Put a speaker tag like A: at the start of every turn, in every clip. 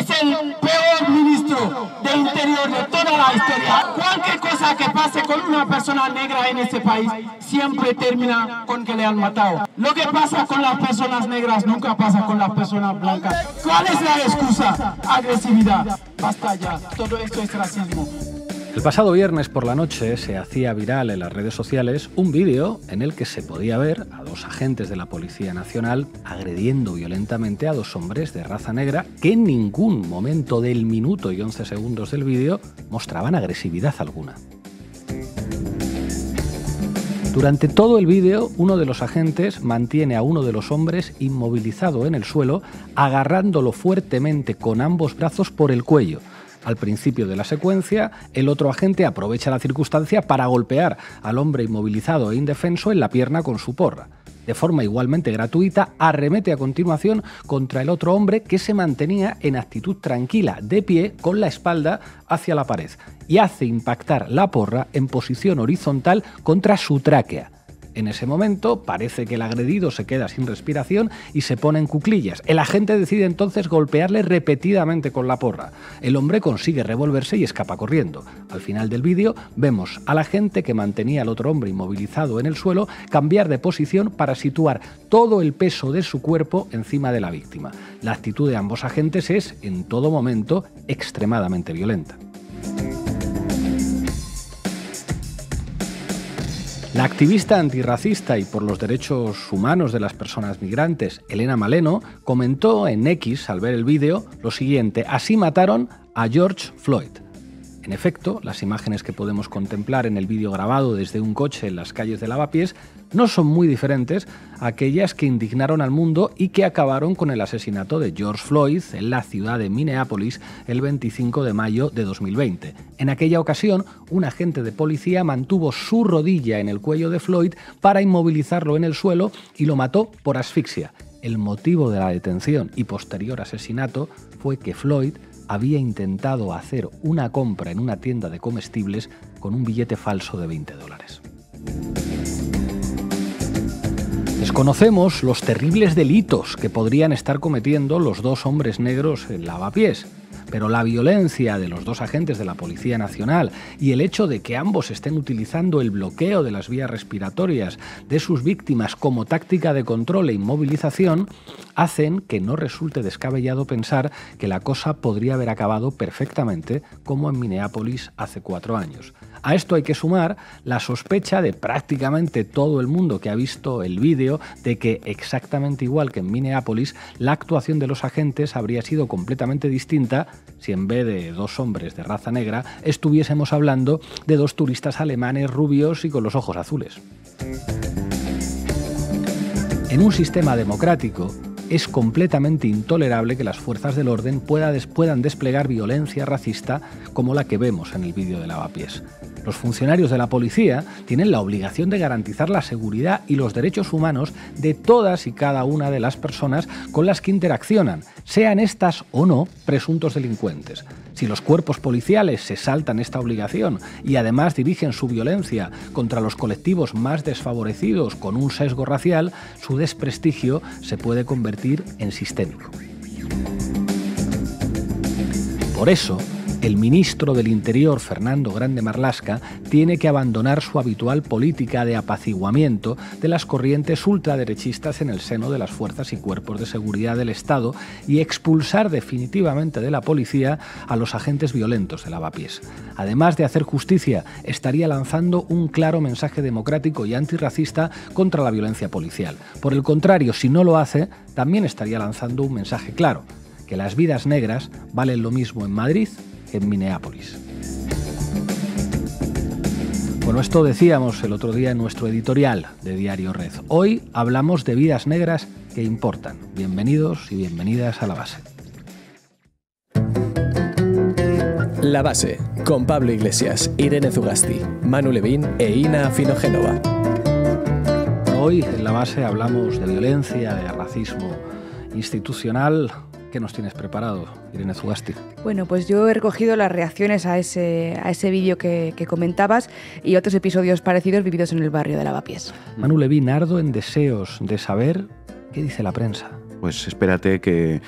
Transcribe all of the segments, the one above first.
A: Es el peor ministro de Interior de toda la historia. Cualquier cosa que pase con una persona negra en este país siempre termina con que le han matado. Lo que pasa con las personas negras nunca pasa con las personas blancas. ¿Cuál es la excusa? Agresividad. Basta ya. Todo esto es racismo.
B: El pasado viernes por la noche se hacía viral en las redes sociales un vídeo en el que se podía ver a dos agentes de la Policía Nacional agrediendo violentamente a dos hombres de raza negra que en ningún momento del minuto y 11 segundos del vídeo mostraban agresividad alguna. Durante todo el vídeo, uno de los agentes mantiene a uno de los hombres inmovilizado en el suelo, agarrándolo fuertemente con ambos brazos por el cuello. Al principio de la secuencia, el otro agente aprovecha la circunstancia para golpear al hombre inmovilizado e indefenso en la pierna con su porra. De forma igualmente gratuita, arremete a continuación contra el otro hombre que se mantenía en actitud tranquila, de pie, con la espalda hacia la pared, y hace impactar la porra en posición horizontal contra su tráquea. En ese momento parece que el agredido se queda sin respiración y se pone en cuclillas. El agente decide entonces golpearle repetidamente con la porra. El hombre consigue revolverse y escapa corriendo. Al final del vídeo vemos al agente que mantenía al otro hombre inmovilizado en el suelo cambiar de posición para situar todo el peso de su cuerpo encima de la víctima. La actitud de ambos agentes es, en todo momento, extremadamente violenta. La activista antirracista y por los derechos humanos de las personas migrantes, Elena Maleno, comentó en X, al ver el vídeo, lo siguiente: así mataron a George Floyd. En efecto, las imágenes que podemos contemplar en el vídeo grabado desde un coche en las calles de Lavapiés no son muy diferentes a aquellas que indignaron al mundo y que acabaron con el asesinato de George Floyd en la ciudad de Minneapolis el 25 de mayo de 2020. En aquella ocasión, un agente de policía mantuvo su rodilla en el cuello de Floyd para inmovilizarlo en el suelo y lo mató por asfixia. El motivo de la detención y posterior asesinato fue que Floyd había intentado hacer una compra en una tienda de comestibles con un billete falso de $20. Desconocemos los terribles delitos que podrían estar cometiendo los dos hombres negros en Lavapiés, pero la violencia de los dos agentes de la Policía Nacional y el hecho de que ambos estén utilizando el bloqueo de las vías respiratorias de sus víctimas como táctica de control e inmovilización hacen que no resulte descabellado pensar que la cosa podría haber acabado perfectamente como en Minneapolis hace 4 años. A esto hay que sumar la sospecha de prácticamente todo el mundo que ha visto el vídeo de que, exactamente igual que en Minneapolis, la actuación de los agentes habría sido completamente distinta si en vez de dos hombres de raza negra estuviésemos hablando de dos turistas alemanes rubios y con los ojos azules. En un sistema democrático, es completamente intolerable que las fuerzas del orden puedan desplegar violencia racista como la que vemos en el vídeo de Lavapiés. Los funcionarios de la policía tienen la obligación de garantizar la seguridad y los derechos humanos de todas y cada una de las personas con las que interaccionan, sean estas o no presuntos delincuentes. Si los cuerpos policiales se saltan esta obligación y además dirigen su violencia contra los colectivos más desfavorecidos con un sesgo racial, su desprestigio se puede convertir en sistémico. Por eso, el ministro del Interior, Fernando Grande Marlaska, tiene que abandonar su habitual política de apaciguamiento de las corrientes ultraderechistas en el seno de las fuerzas y cuerpos de seguridad del Estado y expulsar definitivamente de la policía a los agentes violentos de Lavapiés. Además de hacer justicia, estaría lanzando un claro mensaje democrático y antirracista contra la violencia policial. Por el contrario, si no lo hace, también estaría lanzando un mensaje claro: que las vidas negras valen lo mismo en Madrid que en Minneapolis. Bueno, esto decíamos el otro día en nuestro editorial de Diario Red. Hoy hablamos de vidas negras que importan. Bienvenidos y bienvenidas a La Base.
C: La Base, con Pablo Iglesias, Irene Zugasti, Manu Levín e Ina Finogénova.
B: Hoy en La Base hablamos de violencia, de racismo institucional. ¿Qué nos tienes preparado, Irene Zugasti?
D: Bueno, pues yo he recogido las reacciones a ese vídeo que comentabas y otros episodios parecidos vividos en el barrio de Lavapiés.
B: Manu Levín, ardo en deseos de saber qué dice la prensa.
E: Pues espérate que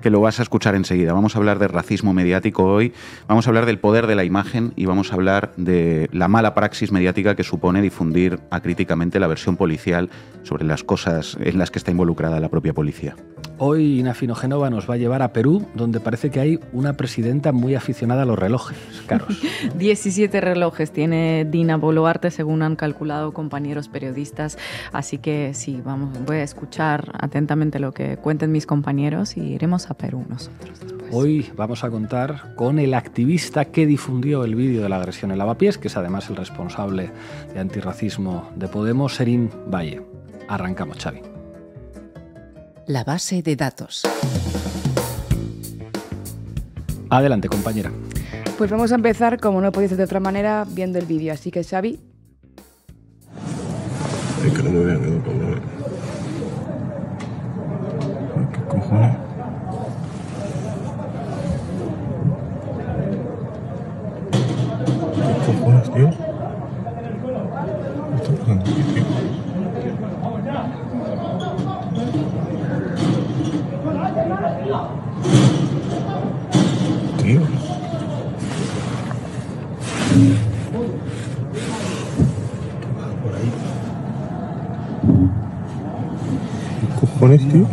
E: que lo vas a escuchar enseguida. Vamos a hablar de racismo mediático hoy, vamos a hablar del poder de la imagen y vamos a hablar de la mala praxis mediática que supone difundir acríticamente la versión policial sobre las cosas en las que está involucrada la propia policía.
B: Hoy Ina Finogénova nos va a llevar a Perú, donde parece que hay una presidenta muy aficionada a los relojes caros.
F: 17 relojes tiene Dina Boluarte, según han calculado compañeros periodistas. Así que sí, voy a escuchar atentamente lo que cuenten mis compañeros y iremos a Perú nosotros después.
B: Hoy vamos a contar con el activista que difundió el vídeo de la agresión en Lavapiés, que es además el responsable de antirracismo de Podemos, Serín Valle. Arrancamos, Xavi.
G: La base de datos.
B: Adelante, compañera.
D: Pues vamos a empezar, como no podía ser de otra manera, viendo el vídeo. Así que, Xavi.
H: Es que no me vean, ¿qué cojones? ¿Qué cojones, tío? ¿Qué está pasando aquí, tío? Tío. Por ahí. ¿Qué cojones, tío?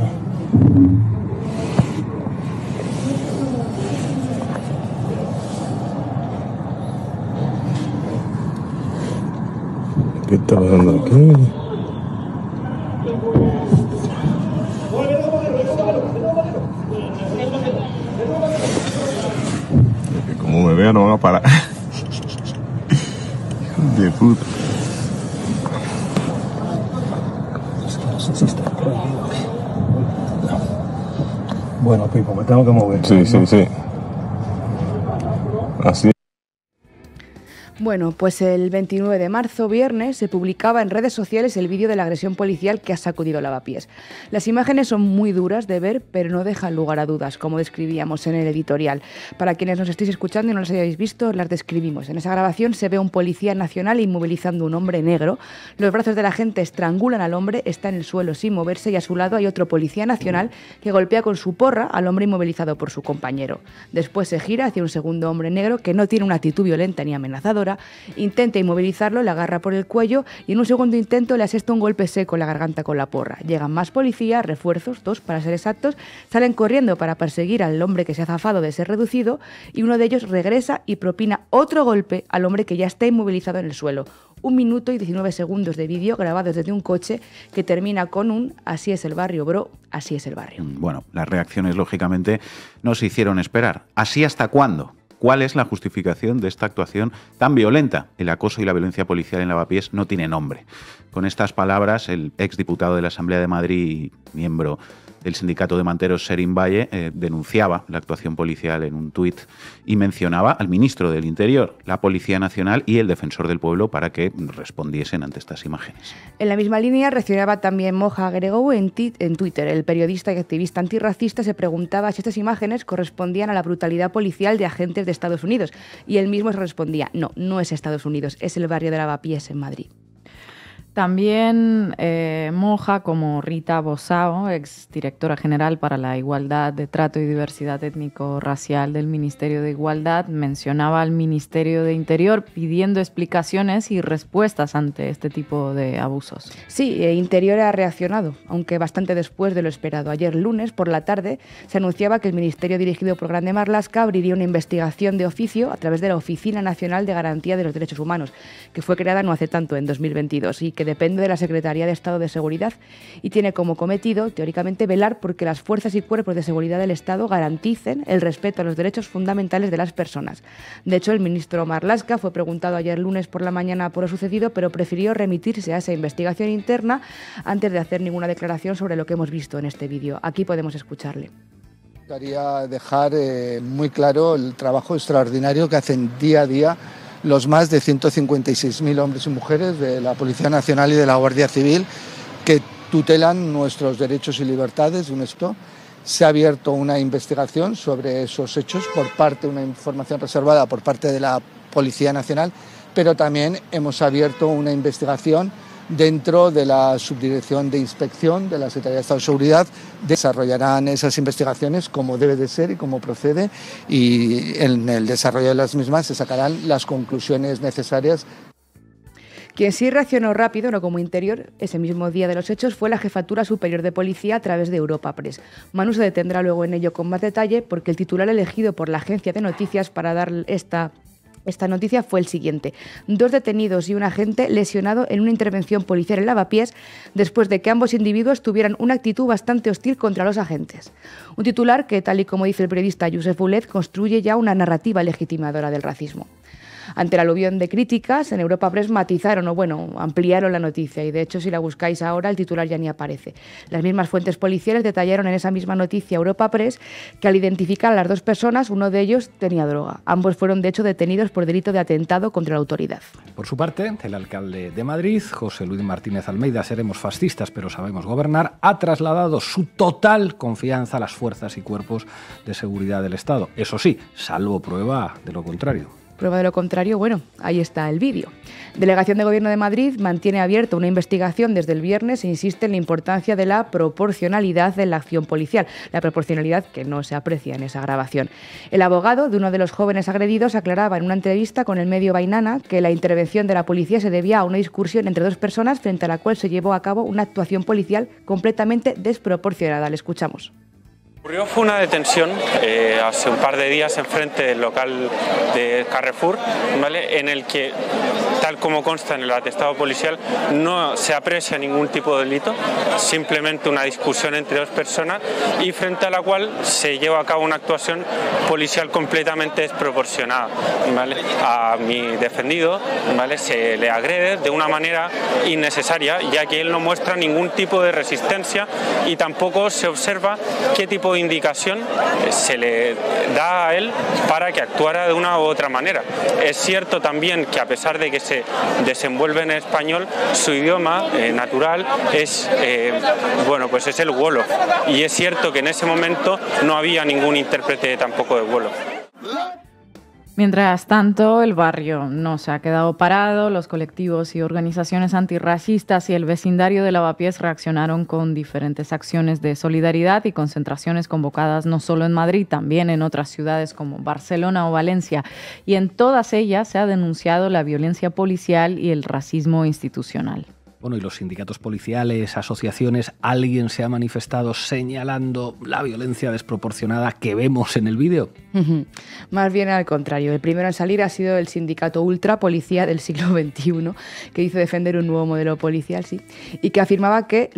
H: ¿Qué está pasando aquí? Como me vean no van a parar. Hijo de puta.
I: No sé si está prohibido. No. Bueno, Pipo, me tengo que mover.
H: Sí, sí, sí. Así.
D: Bueno, pues el 29 de marzo, viernes, se publicaba en redes sociales el vídeo de la agresión policial que ha sacudido Lavapiés. Las imágenes son muy duras de ver, pero no dejan lugar a dudas, como describíamos en el editorial. Para quienes nos estéis escuchando y no las hayáis visto, las describimos. En esa grabación se ve a un policía nacional inmovilizando a un hombre negro. Los brazos de la gente estrangulan al hombre, está en el suelo sin moverse y a su lado hay otro policía nacional que golpea con su porra al hombre inmovilizado por su compañero. Después se gira hacia un segundo hombre negro que no tiene una actitud violenta ni amenazadora. Intenta inmovilizarlo, le agarra por el cuello y en un segundo intento le asesta un golpe seco en la garganta con la porra. Llegan más policías, refuerzos, 2 para ser exactos, salen corriendo para perseguir al hombre que se ha zafado de ser reducido y uno de ellos regresa y propina otro golpe al hombre que ya está inmovilizado en el suelo. 1 minuto y 19 segundos de vídeo grabados desde un coche que termina con un "así es el barrio, bro, así es el barrio".
E: Bueno, las reacciones lógicamente no se hicieron esperar. ¿Así hasta cuándo? ¿Cuál es la justificación de esta actuación tan violenta? El acoso y la violencia policial en Lavapiés no tiene nombre. Con estas palabras, el exdiputado de la Asamblea de Madrid, miembro del sindicato de manteros Serín Valle, denunciaba la actuación policial en un tuit y mencionaba al ministro del Interior, la Policía Nacional y el Defensor del Pueblo para que respondiesen ante estas imágenes.
D: En la misma línea reaccionaba también Moja Gregou en Twitter. El periodista y activista antirracista se preguntaba si estas imágenes correspondían a la brutalidad policial de agentes de Estados Unidos y él mismo se respondía: no, no es Estados Unidos, es el barrio de Lavapiés en Madrid.
F: También Moja, como Rita Bosao, exdirectora general para la Igualdad de Trato y Diversidad Étnico-Racial del Ministerio de Igualdad, mencionaba al Ministerio de Interior pidiendo explicaciones y respuestas ante este tipo de abusos.
D: Sí, Interior ha reaccionado, aunque bastante después de lo esperado. Ayer lunes, por la tarde, se anunciaba que el Ministerio dirigido por Grande Marlaska abriría una investigación de oficio a través de la Oficina Nacional de Garantía de los Derechos Humanos, que fue creada no hace tanto, en 2022, y que depende de la Secretaría de Estado de Seguridad y tiene como cometido, teóricamente, velar porque las fuerzas y cuerpos de seguridad del Estado garanticen el respeto a los derechos fundamentales de las personas. De hecho, el ministro Marlaska fue preguntado ayer lunes por la mañana por lo sucedido, pero prefirió remitirse a esa investigación interna antes de hacer ninguna declaración sobre lo que hemos visto en este vídeo. Aquí podemos escucharle.
J: Me gustaría dejar muy claro el trabajo extraordinario que hacen día a día los más de 156.000 hombres y mujeres de la Policía Nacional y de la Guardia Civil que tutelan nuestros derechos y libertades. Se ha abierto una investigación sobre esos hechos una información reservada por parte de la Policía Nacional, pero también hemos abierto una investigación dentro de la Subdirección de Inspección de la Secretaría de Estado de Seguridad. Desarrollarán esas investigaciones como debe de ser y como procede, y en el desarrollo de las mismas se sacarán las conclusiones necesarias.
D: Quien sí reaccionó rápido, no como Interior, ese mismo día de los hechos, fue la Jefatura Superior de Policía a través de Europa Press. Manu se detendrá luego en ello con más detalle, porque el titular elegido por la agencia de noticias para dar esta noticia fue el siguiente: 2 detenidos y un agente lesionado en una intervención policial en Lavapiés después de que ambos individuos tuvieran una actitud bastante hostil contra los agentes. Un titular que, tal y como dice el periodista Josep Ulet, construye ya una narrativa legitimadora del racismo. Ante el aluvión de críticas, en Europa Press matizaron ampliaron la noticia, y de hecho si la buscáis ahora el titular ya ni aparece. Las mismas fuentes policiales detallaron en esa misma noticia Europa Press que al identificar a las 2 personas, uno de ellos tenía droga. Ambos fueron de hecho detenidos por delito de atentado contra la autoridad.
B: Por su parte, el alcalde de Madrid, José Luis Martínez Almeida, seremos fascistas pero sabemos gobernar, ha trasladado su total confianza a las fuerzas y cuerpos de seguridad del Estado. Eso sí, salvo prueba de lo contrario.
D: Prueba de lo contrario, bueno, ahí está el vídeo. Delegación de Gobierno de Madrid mantiene abierta una investigación desde el viernes e insiste en la importancia de la proporcionalidad en la acción policial, la proporcionalidad que no se aprecia en esa grabación. El abogado de uno de los jóvenes agredidos aclaraba en una entrevista con el medio Bainana que la intervención de la policía se debía a una discusión entre 2 personas frente a la cual se llevó a cabo una actuación policial completamente desproporcionada. Le escuchamos.
K: Fue una detención hace un par de días enfrente del local de Carrefour, ¿vale?, en el que, tal como consta en el atestado policial, no se aprecia ningún tipo de delito, simplemente una discusión entre 2 personas y frente a la cual se lleva a cabo una actuación policial completamente desproporcionada, ¿vale? A mi defendido, ¿vale?, se le agrede de una manera innecesaria, ya que él no muestra ningún tipo de resistencia y tampoco se observa qué tipo de indicación se le da a él para que actuara de una u otra manera. Es cierto también que, a pesar de que se desenvuelve en español, su idioma natural es pues es el wolof, y es cierto que en ese momento no había ningún intérprete tampoco de wolof.
F: Mientras tanto, el barrio no se ha quedado parado. Los colectivos y organizaciones antirracistas y el vecindario de Lavapiés reaccionaron con diferentes acciones de solidaridad y concentraciones convocadas no solo en Madrid, también en otras ciudades como Barcelona o Valencia. Y en todas ellas se ha denunciado la violencia policial y el racismo institucional.
B: Bueno, y los sindicatos policiales, asociaciones, ¿alguien se ha manifestado señalando la violencia desproporcionada que vemos en el vídeo?
D: Más bien al contrario. El primero en salir ha sido el sindicato Ultra Policía del siglo XXI, que dice defender un nuevo modelo policial, sí, y que afirmaba que,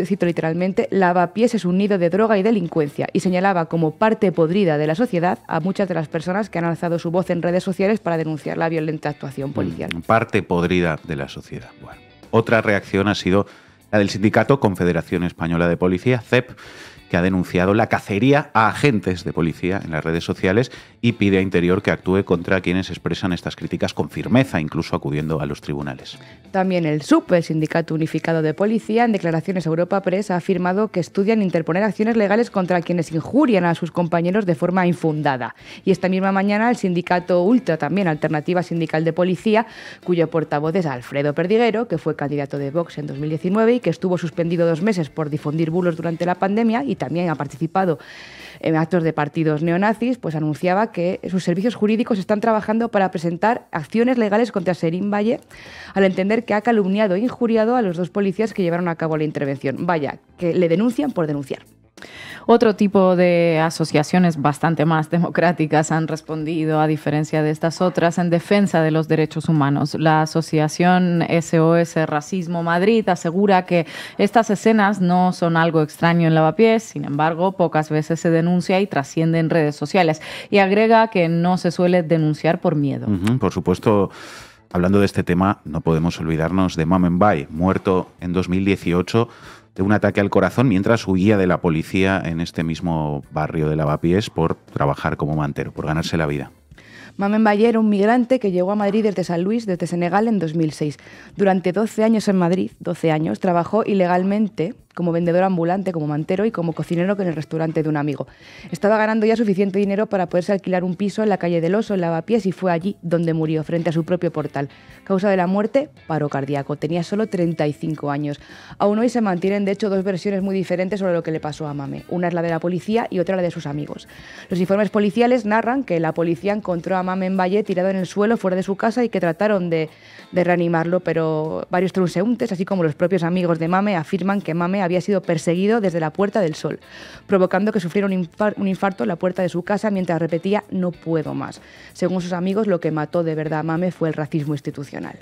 D: cito literalmente, Lavapiés es un nido de droga y delincuencia, y señalaba como parte podrida de la sociedad a muchas de las personas que han alzado su voz en redes sociales para denunciar la violenta actuación policial.
E: Parte podrida de la sociedad. Bueno. Otra reacción ha sido la del sindicato Confederación Española de Policía, CEP, que ha denunciado la cacería a agentes de policía en las redes sociales y pide a Interior que actúe contra quienes expresan estas críticas con firmeza, incluso acudiendo a los tribunales.
D: También el SUP, el Sindicato Unificado de Policía, en declaraciones a Europa Press, ha afirmado que estudian interponer acciones legales contra quienes injurian a sus compañeros de forma infundada. Y esta misma mañana el sindicato Ultra, también Alternativa Sindical de Policía, cuyo portavoz es Alfredo Perdiguero, que fue candidato de Vox en 2019 y que estuvo suspendido 2 meses por difundir bulos durante la pandemia y también ha participado en actos de partidos neonazis, pues anunciaba que sus servicios jurídicos están trabajando para presentar acciones legales contra Serín Valle al entender que ha calumniado e injuriado a los 2 policías que llevaron a cabo la intervención. Vaya, que le denuncian por denunciar.
F: Otro tipo de asociaciones bastante más democráticas han respondido, a diferencia de estas otras, en defensa de los derechos humanos. La asociación SOS Racismo Madrid asegura que estas escenas no son algo extraño en Lavapiés, sin embargo, pocas veces se denuncia y trasciende en redes sociales. Y agrega que no se suele denunciar por miedo.
E: Por supuesto. Hablando de este tema, no podemos olvidarnos de Mamen Bay, muerto en 2018 de un ataque al corazón mientras huía de la policía en este mismo barrio de Lavapiés por trabajar como mantero, por ganarse la vida.
D: Mamen Baye era un migrante que llegó a Madrid desde San Luis, desde Senegal, en 2006. Durante 12 años en Madrid, 12 años, trabajó ilegalmente como vendedor ambulante, como mantero y como cocinero en el restaurante de un amigo. Estaba ganando ya suficiente dinero para poderse alquilar un piso en la calle del Oso, en Lavapiés, y fue allí donde murió, frente a su propio portal. Causa de la muerte, paro cardíaco. Tenía solo 35 años. Aún hoy se mantienen, de hecho, dos versiones muy diferentes sobre lo que le pasó a Mame. Una es la de la policía y otra la de sus amigos. Los informes policiales narran que la policía encontró a Mame en Valle tirado en el suelo fuera de su casa y que trataron de reanimarlo, pero varios transeúntes, así como los propios amigos de Mame, afirman que Mame había sido perseguido desde la Puerta del Sol, provocando que sufriera un infarto en la puerta de su casa mientras repetía "no puedo más". Según sus amigos, lo que mató de verdad a Mame fue el racismo institucional.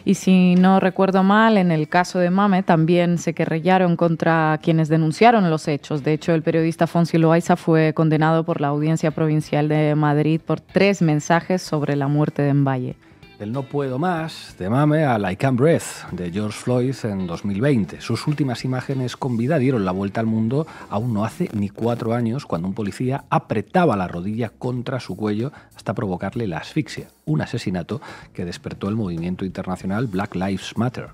F: Y si no recuerdo mal, en el caso de Mame también se querellaron contra quienes denunciaron los hechos. De hecho, el periodista Fonsi Loaiza fue condenado por la Audiencia Provincial de Madrid por 3 mensajes sobre la muerte de Mbaye.
B: Del No puedo más de Mame a I Can't Breathe de George Floyd en 2020. Sus últimas imágenes con vida dieron la vuelta al mundo aún no hace ni 4 años, cuando un policía apretaba la rodilla contra su cuello hasta provocarle la asfixia. Un asesinato que despertó el movimiento internacional Black Lives Matter.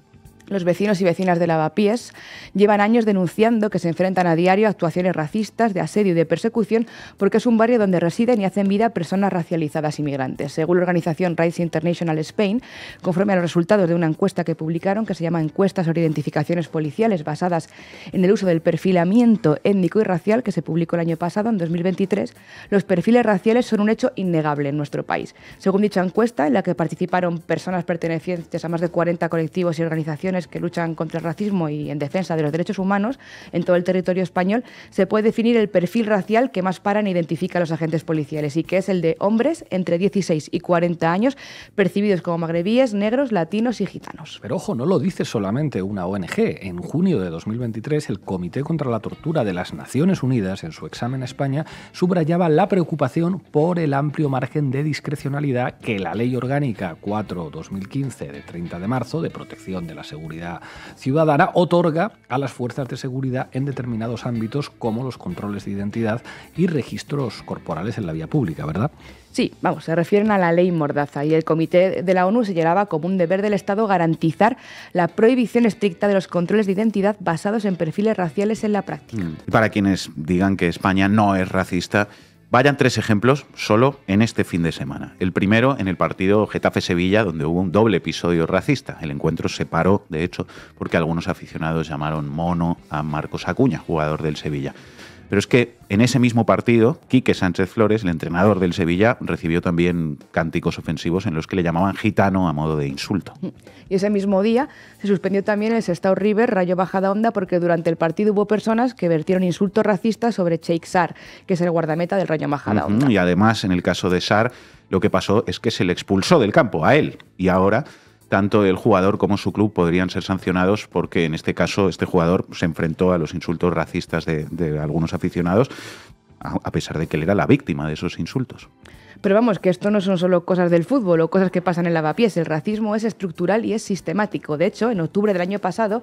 D: Los vecinos y vecinas de Lavapiés llevan años denunciando que se enfrentan a diario a actuaciones racistas, de asedio y de persecución, porque es un barrio donde residen y hacen vida personas racializadas inmigrantes. Según la organización Rights International Spain, conforme a los resultados de una encuesta que publicaron, que se llama Encuestas sobre Identificaciones Policiales basadas en el uso del perfilamiento étnico y racial, que se publicó el año pasado, en 2023, los perfiles raciales son un hecho innegable en nuestro país. Según dicha encuesta, en la que participaron personas pertenecientes a más de 40 colectivos y organizaciones que luchan contra el racismo y en defensa de los derechos humanos en todo el territorio español, se puede definir el perfil racial que más paran e identifica a los agentes policiales, y que es el de hombres entre 16 y 40 años, percibidos como magrebíes, negros, latinos y gitanos.
B: Pero ojo, no lo dice solamente una ONG. En junio de 2023, el Comité contra la Tortura de las Naciones Unidas, en su examen a España, subrayaba la preocupación por el amplio margen de discrecionalidad que la Ley Orgánica 4/2015 de 30 de marzo de protección de la seguridad ciudadana otorga a las fuerzas de seguridad en determinados ámbitos, como los controles de identidad y registros corporales en la vía pública, ¿verdad?
D: Sí, vamos, se refieren a la ley Mordaza, y el Comité de la ONU señalaba como un deber del Estado garantizar la prohibición estricta de los controles de identidad basados en perfiles raciales en la práctica.
E: Para quienes digan que España no es racista, vayan 3 ejemplos solo en este fin de semana. El primero, en el partido Getafe-Sevilla, donde hubo un doble episodio racista. El encuentro se paró, de hecho, porque algunos aficionados llamaron mono a Marcos Acuña, jugador del Sevilla. Pero es que en ese mismo partido, Quique Sánchez Flores, el entrenador del Sevilla, recibió también cánticos ofensivos en los que le llamaban gitano a modo de insulto.
D: Y ese mismo día se suspendió también el Sestao River Rayo Majadahonda, porque durante el partido hubo personas que vertieron insultos racistas sobre Cheikh Sarr, que es el guardameta del Rayo Majadahonda.
E: Y además, en el caso de Sarr, lo que pasó es que se le expulsó del campo, a él. Y ahora tanto el jugador como su club podrían ser sancionados, porque en este caso este jugador se enfrentó a los insultos racistas de algunos aficionados, a pesar de que él era la víctima de esos insultos.
D: Pero vamos, que esto no son solo cosas del fútbol o cosas que pasan en Lavapiés. El racismo es estructural y es sistemático. De hecho, en octubre del año pasado,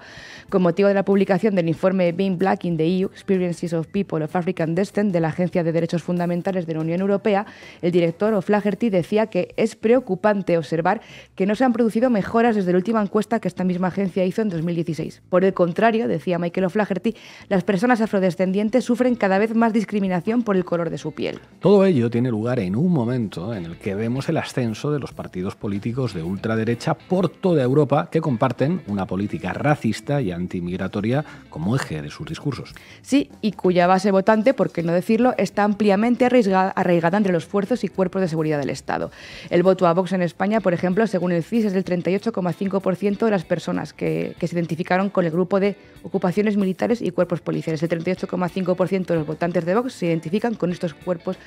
D: con motivo de la publicación del informe Being Black in the EU, Experiences of People of African Descent de la Agencia de Derechos Fundamentales de la Unión Europea, el director O'Flaherty decía que es preocupante observar que no se han producido mejoras desde la última encuesta que esta misma agencia hizo en 2016. Por el contrario, decía Michael O'Flaherty, las personas afrodescendientes sufren cada vez más discriminación por el color de su piel.
B: Todo ello tiene lugar en un momento en el que vemos el ascenso de los partidos políticos de ultraderecha por toda Europa, que comparten una política racista y antimigratoria como eje de sus discursos.
D: Sí, y cuya base votante, por qué no decirlo, está ampliamente arraigada entre los esfuerzos y cuerpos de seguridad del Estado. El voto a Vox en España, por ejemplo, según el CIS, es del 38,5% de las personas que se identificaron con el grupo de ocupaciones militares y cuerpos policiales. El 38,5% de los votantes de Vox se identifican con estos cuerpos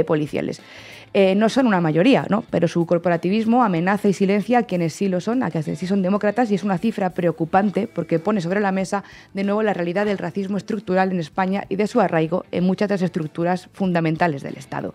D: policiales. No son una mayoría, ¿no? Pero su corporativismo amenaza y silencia a quienes sí lo son, a quienes sí son demócratas, y es una cifra preocupante porque pone sobre la mesa de nuevo la realidad del racismo estructural en España y de su arraigo en muchas de las estructuras fundamentales del Estado.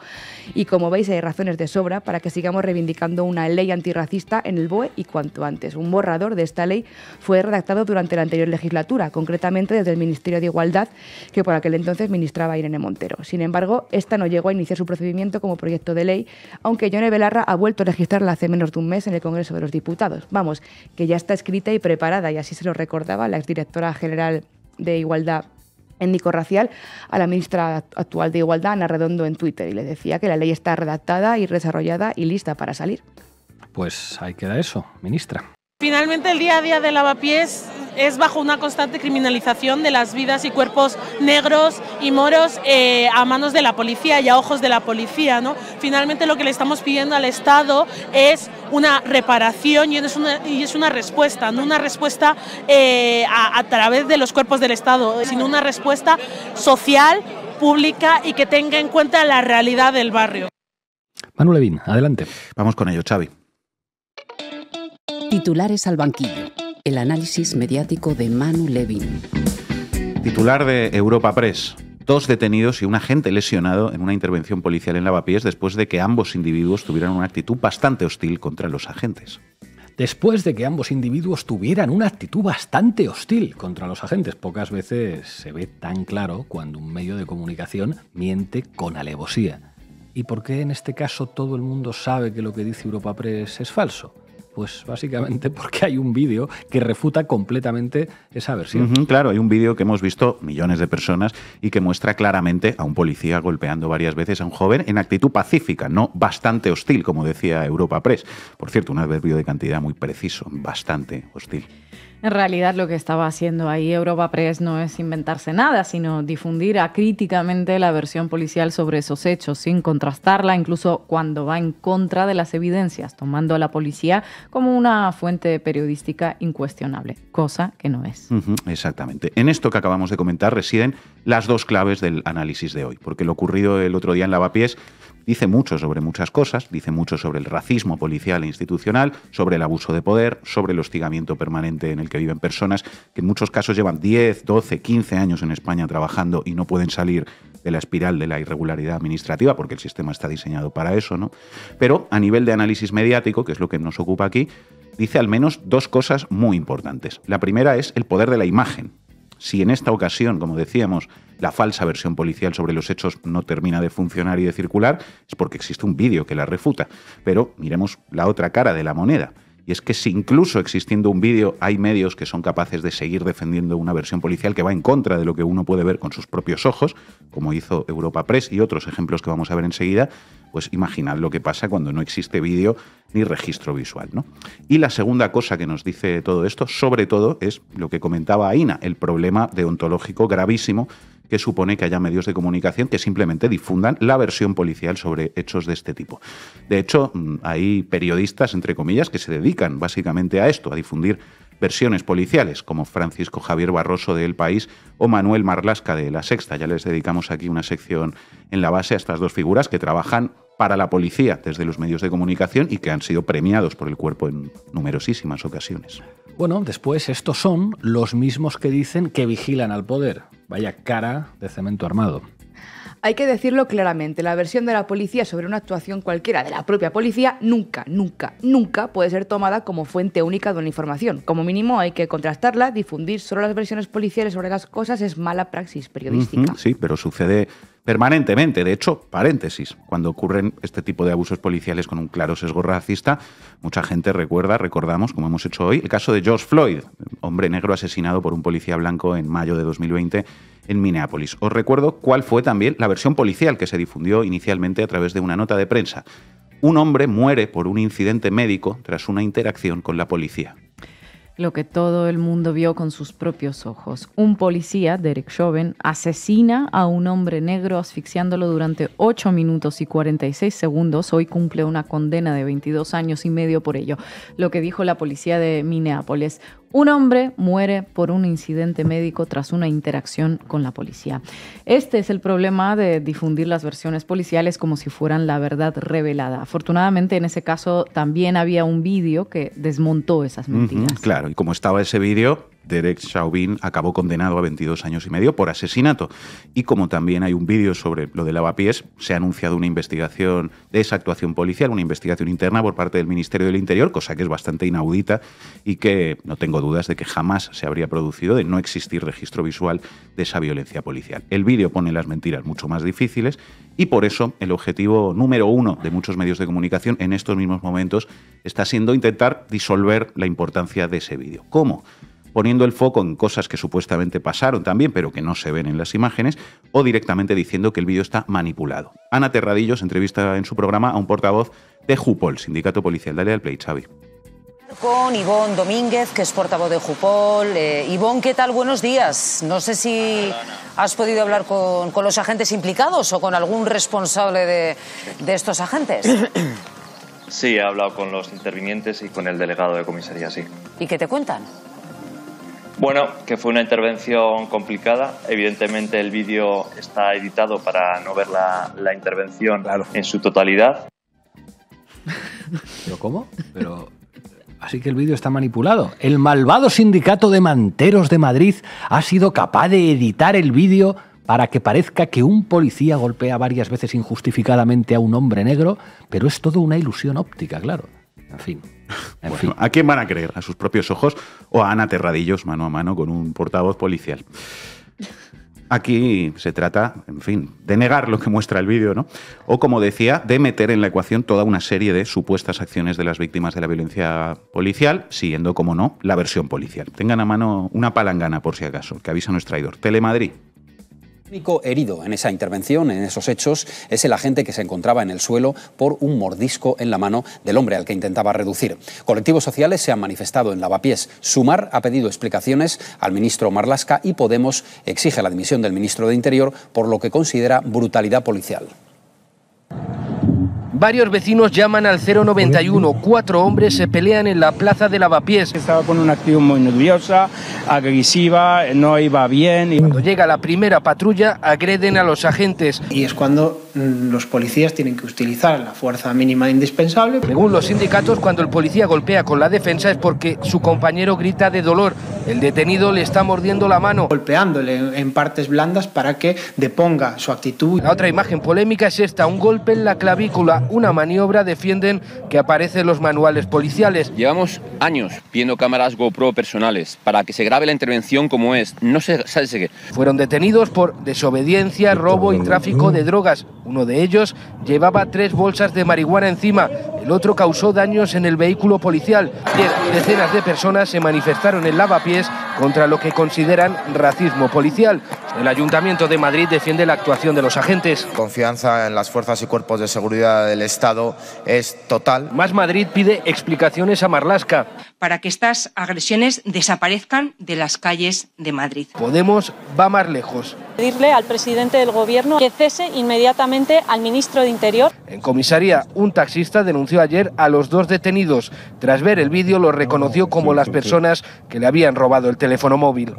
D: Y como veis, hay razones de sobra para que sigamos reivindicando una ley antirracista en el BOE y cuanto antes. Un borrador de esta ley fue redactado durante la anterior legislatura, concretamente desde el Ministerio de Igualdad, que por aquel entonces ministraba Irene Montero. Sin embargo, esta no llegó a iniciar su procedimiento como proyecto de ley, aunque Yone Belarra ha vuelto a registrarla hace menos de un mes en el Congreso de los Diputados. Vamos, que ya está escrita y preparada, y así se lo recordaba la exdirectora general de Igualdad étnico-racial a la ministra actual de Igualdad, Ana Redondo, en Twitter, y le decía que la ley está redactada y desarrollada y lista para salir.
B: Pues ahí queda eso, ministra.
L: Finalmente, el día a día de Lavapiés es bajo una constante criminalización de las vidas y cuerpos negros y moros a manos de la policía y a ojos de la policía, ¿no? Finalmente, lo que le estamos pidiendo al Estado es una reparación y es una respuesta, no una respuesta a través de los cuerpos del Estado, sino una respuesta social, pública y que tenga en cuenta la realidad del barrio.
B: Manu Levín, adelante.
E: Vamos con ello, Xavi.
G: Titulares al banquillo. El análisis mediático de Manu Levín.
E: Titular de Europa Press. 2 detenidos y un agente lesionado en una intervención policial en Lavapiés después de que ambos individuos tuvieran una actitud bastante hostil contra los agentes.
B: Después de que ambos individuos tuvieran una actitud bastante hostil contra los agentes. Pocas veces se ve tan claro cuando un medio de comunicación miente con alevosía. ¿Y por qué en este caso todo el mundo sabe que lo que dice Europa Press es falso? Pues básicamente porque hay un vídeo que refuta completamente esa versión.
E: Claro, hay un vídeo que hemos visto millones de personas y que muestra claramente a un policía golpeando varias veces a un joven en actitud pacífica, no bastante hostil, como decía Europa Press. Por cierto, un adverbio de cantidad muy preciso, bastante hostil.
F: En realidad lo que estaba haciendo ahí Europa Press no es inventarse nada, sino difundir acríticamente la versión policial sobre esos hechos, sin contrastarla, incluso cuando va en contra de las evidencias, tomando a la policía como una fuente periodística incuestionable, cosa que no es.
E: Exactamente. En esto que acabamos de comentar residen las 2 claves del análisis de hoy, porque lo ocurrido el otro día en Lavapiés dice mucho sobre muchas cosas, dice mucho sobre el racismo policial e institucional, sobre el abuso de poder, sobre el hostigamiento permanente en el que viven personas que en muchos casos llevan 10, 12, 15 años en España trabajando y no pueden salir de la espiral de la irregularidad administrativa porque el sistema está diseñado para eso, ¿no? Pero a nivel de análisis mediático, que es lo que nos ocupa aquí, dice al menos 2 cosas muy importantes. La primera es el poder de la imagen. Si en esta ocasión, como decíamos, la falsa versión policial sobre los hechos no termina de funcionar y de circular, es porque existe un vídeo que la refuta. Pero miremos la otra cara de la moneda. Y es que si incluso existiendo un vídeo hay medios que son capaces de seguir defendiendo una versión policial que va en contra de lo que uno puede ver con sus propios ojos, como hizo Europa Press y otros ejemplos que vamos a ver enseguida, pues imaginad lo que pasa cuando no existe vídeo ni registro visual, ¿no? Y la segunda cosa que nos dice todo esto, sobre todo, es lo que comentaba Aina, el problema deontológico gravísimo que supone que haya medios de comunicación que simplemente difundan la versión policial sobre hechos de este tipo. De hecho, hay periodistas, entre comillas, que se dedican básicamente a esto, a difundir versiones policiales, como Francisco Javier Barroso de El País o Manuel Marlasca de La Sexta. Ya les dedicamos aquí una sección en La Base a estas 2 figuras que trabajan para la policía desde los medios de comunicación y que han sido premiados por el cuerpo en numerosísimas ocasiones.
B: Bueno, después estos son los mismos que dicen que vigilan al poder. Vaya cara de cemento armado.
D: Hay que decirlo claramente, la versión de la policía sobre una actuación cualquiera de la propia policía nunca puede ser tomada como fuente única de una información. Como mínimo hay que contrastarla, difundir solo las versiones policiales sobre las cosas es mala praxis periodística.
E: Sí, pero sucede permanentemente. De hecho, paréntesis, cuando ocurren este tipo de abusos policiales con un claro sesgo racista, mucha gente recordamos, como hemos hecho hoy, el caso de George Floyd, hombre negro asesinado por un policía blanco en mayo de 2020 en Minneapolis. Os recuerdo cuál fue también la versión policial que se difundió inicialmente a través de una nota de prensa. Un hombre muere por un incidente médico tras una interacción con la policía.
F: Lo que todo el mundo vio con sus propios ojos. Un policía, Derek Chauvin, asesina a un hombre negro asfixiándolo durante 8 minutos y 46 segundos. Hoy cumple una condena de 22 años y medio por ello. Lo que dijo la policía de Minneapolis. Un hombre muere por un incidente médico tras una interacción con la policía. Este es el problema de difundir las versiones policiales como si fueran la verdad revelada. Afortunadamente, en ese caso también había un vídeo que desmontó esas mentiras.
E: Claro, y como estaba ese vídeo, Derek Chauvin acabó condenado a 22 años y medio por asesinato. Y como también hay un vídeo sobre lo de Lavapiés, se ha anunciado una investigación de esa actuación policial, una investigación interna por parte del Ministerio del Interior, cosa que es bastante inaudita y que no tengo dudas de que jamás se habría producido de no existir registro visual de esa violencia policial. El vídeo pone las mentiras mucho más difíciles y por eso el objetivo número 1 de muchos medios de comunicación en estos mismos momentos está siendo intentar disolver la importancia de ese vídeo. ¿Cómo? poniendo el foco en cosas que supuestamente pasaron también, pero que no se ven en las imágenes, o directamente diciendo que el vídeo está manipulado. Ana Terradillos entrevista en su programa a un portavoz de Jupol, sindicato policial. Dale al play, Xavi.
M: Con Ivonne Domínguez, que es portavoz de Jupol. Ivonne, ¿qué tal? Buenos días. No sé si has podido hablar con los agentes implicados o con algún responsable de estos agentes.
N: Sí, he hablado con los intervinientes y con el delegado de comisaría, sí.
M: ¿Y qué te cuentan?
N: Bueno, que fue una intervención complicada. Evidentemente el vídeo está editado para no ver la intervención en su totalidad.
B: ¿Pero cómo? Pero... Así que el vídeo está manipulado. El malvado sindicato de manteros de Madrid ha sido capaz de editar el vídeo para que parezca que un policía golpea varias veces injustificadamente a un hombre negro, pero es todo una ilusión óptica, claro. En fin.
E: Bueno, ¿a quién van a creer? ¿A sus propios ojos o a Ana Terradillos mano a mano con un portavoz policial? Aquí se trata, en fin, de negar lo que muestra el vídeo, ¿no? O, como decía, de meter en la ecuación toda una serie de supuestas acciones de las víctimas de la violencia policial, siguiendo, como no, la versión policial. Tengan a mano una palangana, por si acaso, que avisa no es traidor. Telemadrid.
O: El único herido en esa intervención, en esos hechos, es el agente que se encontraba en el suelo por un mordisco en la mano del hombre al que intentaba reducir. Colectivos sociales se han manifestado en Lavapiés. Sumar ha pedido explicaciones al ministro Marlaska y Podemos exige la dimisión del ministro de Interior por lo que considera brutalidad policial.
P: Varios vecinos llaman al 091. 4 hombres se pelean en la plaza de Lavapiés.
Q: Estaba con una actitud muy nerviosa, agresiva, no iba bien.
P: Cuando llega la primera patrulla, agreden a los agentes.
R: Y es cuando los policías tienen que utilizar la fuerza mínima indispensable.
P: Según los sindicatos, cuando el policía golpea con la defensa es porque su compañero grita de dolor. El detenido le está mordiendo la mano,
R: golpeándole en partes blandas para que deponga su actitud.
P: La otra imagen polémica es esta, un golpe en la clavícula. Una maniobra, defienden, que aparece en los manuales policiales.
S: Llevamos años viendo cámaras GoPro personales para que se grabe la intervención como es. No se sabe qué.
P: Fueron detenidos por desobediencia, robo y tráfico de drogas. Uno de ellos llevaba 3 bolsas de marihuana encima. El otro causó daños en el vehículo policial. Ayer, decenas de personas se manifestaron en Lavapiés contra lo que consideran racismo policial. El Ayuntamiento de Madrid defiende la actuación de los agentes.
T: Confianza en las fuerzas y cuerpos de seguridad del Estado es total.
P: Más Madrid pide explicaciones a Marlaska
U: para que estas agresiones desaparezcan de las calles de Madrid.
P: Podemos va más lejos.
V: Pedirle al presidente del Gobierno que cese inmediatamente al ministro de Interior.
P: En comisaría, un taxista denunció ayer a los 2 detenidos. Tras ver el vídeo, los reconoció como las personas que le habían robado el teléfono móvil.